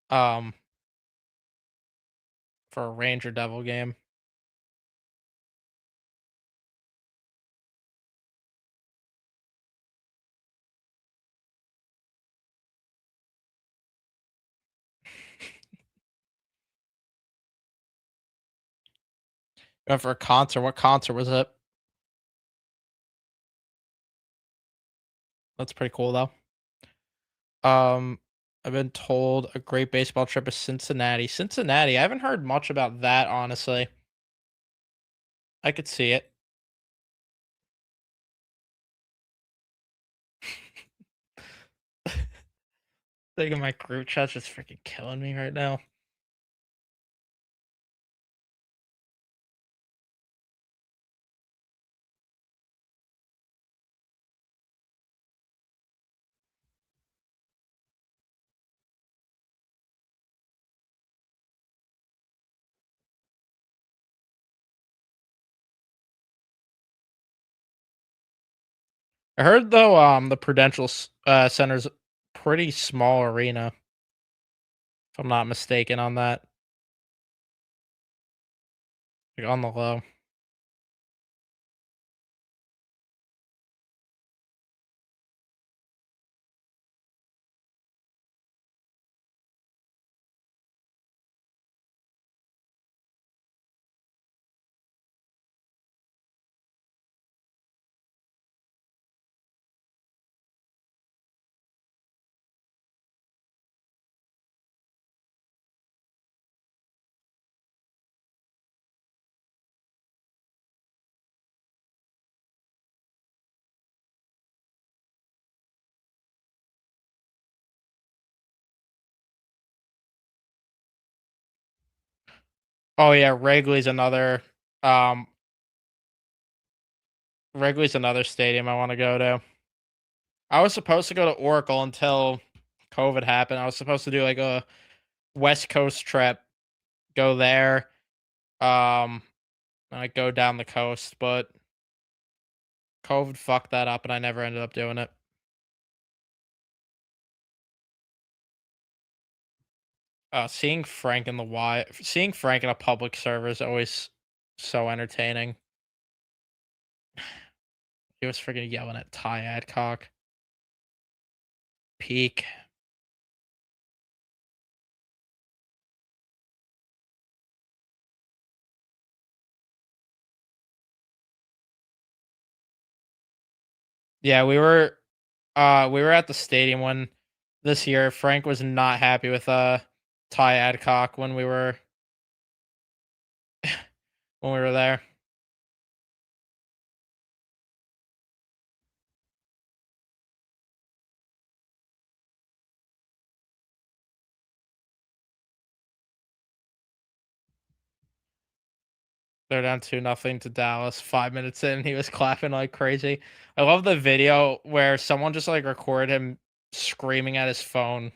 Speaker 1: Um for a Ranger Devil game. Went for a concert. What concert was it? That's pretty cool though. Um I've been told a great baseball trip is Cincinnati. Cincinnati, I haven't heard much about that, honestly. I could see it. Thinking my group chat's just freaking killing me right now. I heard though, the Prudential Center's a pretty small arena, if I'm not mistaken on that, like on the low. Oh yeah, um Wrigley's another stadium I want to go to. I was supposed to go to Oracle until COVID happened. I was supposed to do like a West Coast trip, go there, um, and like go down the coast, but COVID fucked that up and I never ended up doing it. Seeing Frank in a public server is always so entertaining. He was freaking yelling at Ty Adcock. Peak. Yeah, we were at the stadium when this year Frank was not happy with Ty Adcock when we were there. They're down 2-0 to Dallas. 5 minutes in, he was clapping like crazy. I love the video where someone just like recorded him screaming at his phone.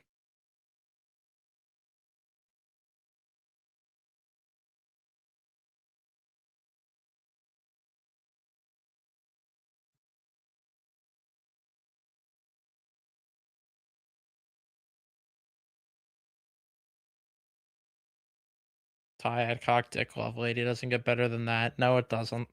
Speaker 1: Ty Adcock, Dick Lovelady doesn't get better than that. No, it doesn't.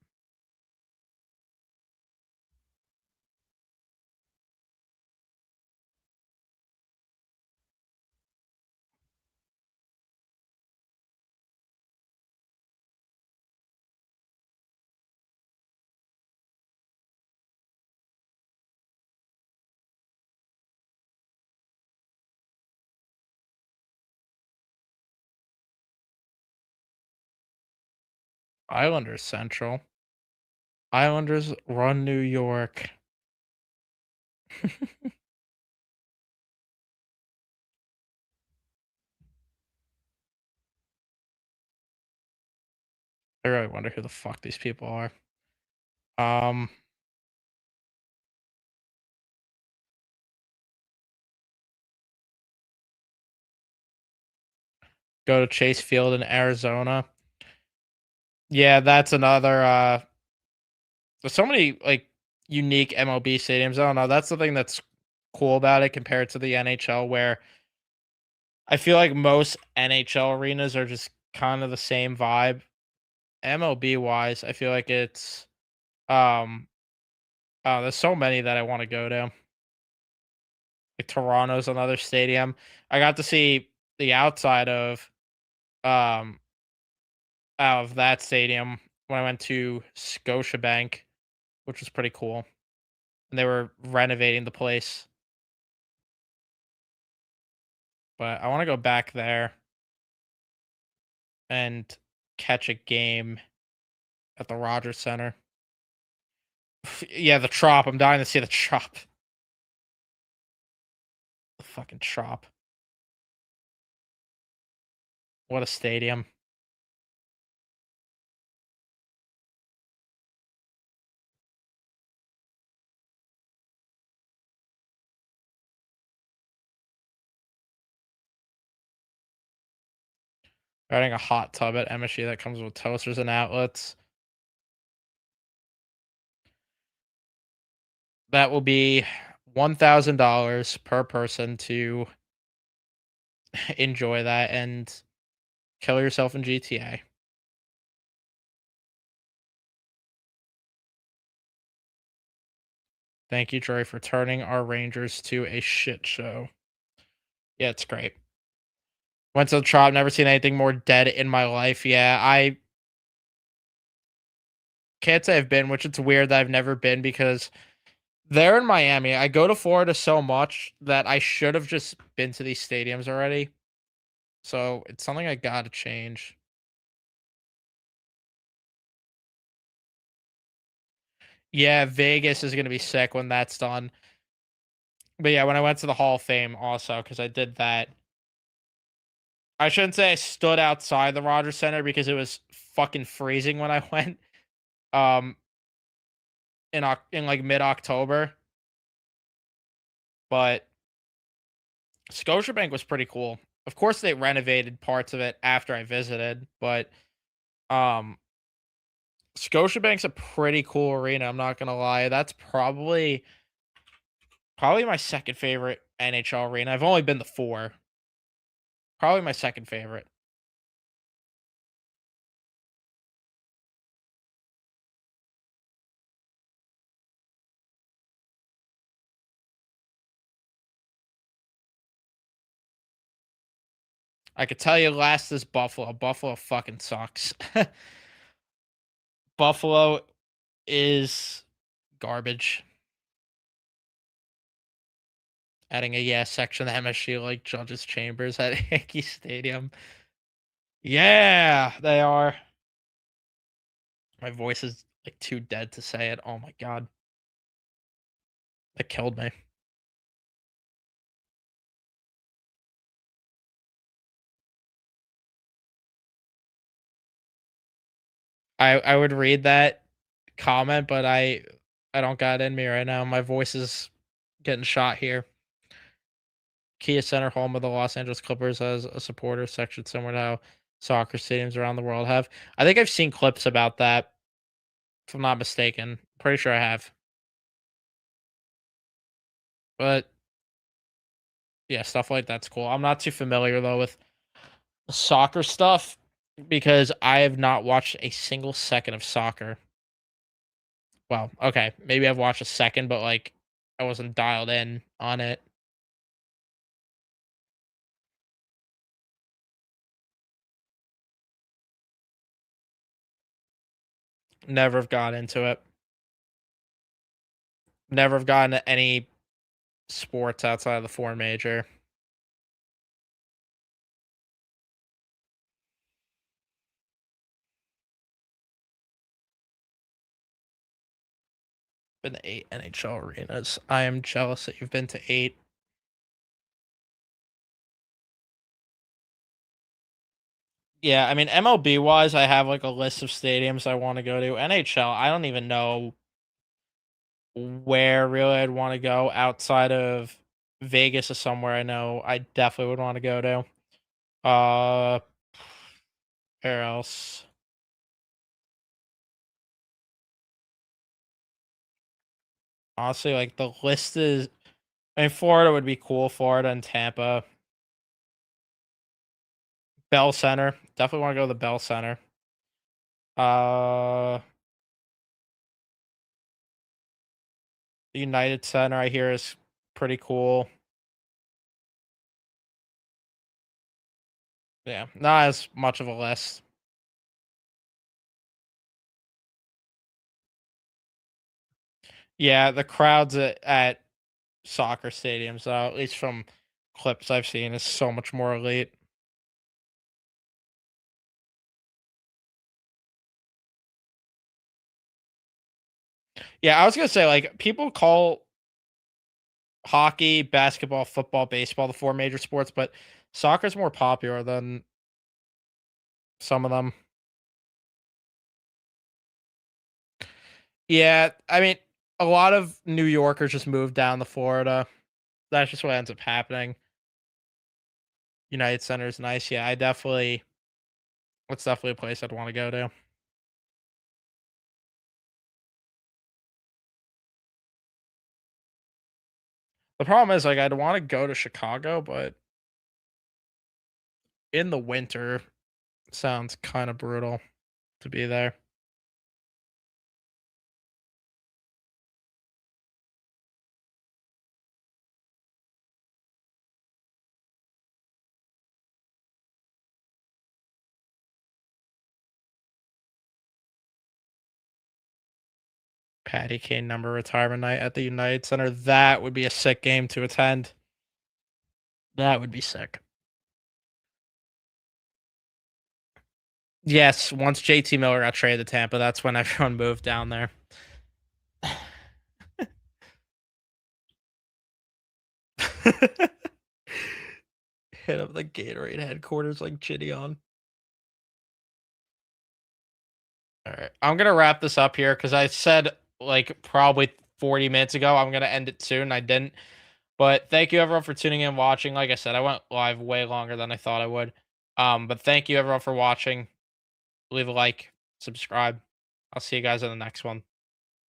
Speaker 1: Islanders Central. Islanders run New York. I really wonder who the fuck these people are. Um, Go to Chase Field in Arizona. Yeah, that's another. There's so many like unique MLB stadiums. I don't know. That's the thing that's cool about it compared to the NHL, where I feel like most NHL arenas are just kind of the same vibe. MLB wise, I feel like it's um there's so many that I want to go to. Like Toronto's another stadium. I got to see the outside um of that stadium when I went to Scotiabank, which was pretty cool. And they were renovating the place. but I want to go back there and catch a game at the Rogers Center. Yeah, the Trop. I'm dying to see the Trop. The fucking Trop. What a stadium. Adding a hot tub at MSU that comes with toasters and outlets. That will be $1,000 per person to enjoy that and kill yourself in GTA. Thank you, Troy, for turning our Rangers to a shit show. Yeah, it's great. Went to the Trop, never seen anything more dead in my life. Yeah, I can't say I've been, which it's weird that I've never been because there in Miami, I go to Florida so much that I should have just been to these stadiums already. So it's something I gotta change. Yeah, Vegas is gonna be sick when that's done. But yeah, when I went to the Hall of Fame also, because I did that. I shouldn't say I stood outside the Rogers Center because it was fucking freezing when I went. Um, in like mid October, but Scotiabank was pretty cool. Of course, they renovated parts of it after I visited, but um, Scotiabank's a pretty cool arena. I'm not gonna lie. That's probably my second favorite NHL arena. I've only been to four. Probably my second favorite. I could tell you last is Buffalo. Buffalo fucking sucks. Buffalo is garbage. Adding a yes section to MSU like Judges Chambers at Yankee Stadium. Yeah, they are. My voice is like too dead to say it. Oh my god. It killed me. I would read that comment, but I don't got it in me right now. My voice is getting shot here. Kia Center, home of the Los Angeles Clippers, has a supporter section similar to how soccer stadiums around the world have. I think I've seen clips about that, if I'm not mistaken. Pretty sure I have. But yeah, stuff like that's cool. I'm not too familiar though with soccer stuff because I have not watched a single second of soccer. Well, okay, maybe I've watched a second, but like I wasn't dialed in on it. Never have got into it. Never have gotten to any sports outside of the four major. Been to 8 NHL arenas. I am jealous that you've been to 8. Yeah, I mean MLB wise, I have like a list of stadiums I want to go to. NHL, I don't even know where really I'd want to go outside of Vegas is somewhere I know I definitely would want to go to. Uh, where else? Honestly, like the list is. I mean, Florida would be cool. Florida and Tampa. Bell Center. Definitely want to go to the Bell Center. Uh, the United Center I hear is pretty cool. Yeah, not as much of a list. Yeah, the crowds at soccer stadiums, at least from clips I've seen is so much more elite. Yeah, I was gonna say, like, people call hockey, basketball, football, baseball the four major sports, but soccer's more popular than some of them. Yeah, I mean, a lot of New Yorkers just moved down to Florida. That's just what ends up happening. United Center is nice. Yeah, I definitely it's definitely a place I'd want to go to. The problem is, like, I'd want to go to Chicago, but in the winter sounds kind of brutal to be there. Patty Kane number retirement night at the United Center. That would be a sick game to attend. That would be sick. Yes, once JT Miller got traded to Tampa, that's when everyone moved down there. Hit up the Gatorade headquarters like Chitty on. All right. I'm gonna wrap this up here because I said like probably 40 minutes ago I'm gonna end it soon. I didn't. But thank you everyone for tuning in and watching. Like I said, I went live way longer than I thought I would. But thank you everyone for watching. Leave a like, subscribe. I'll see you guys in the next one.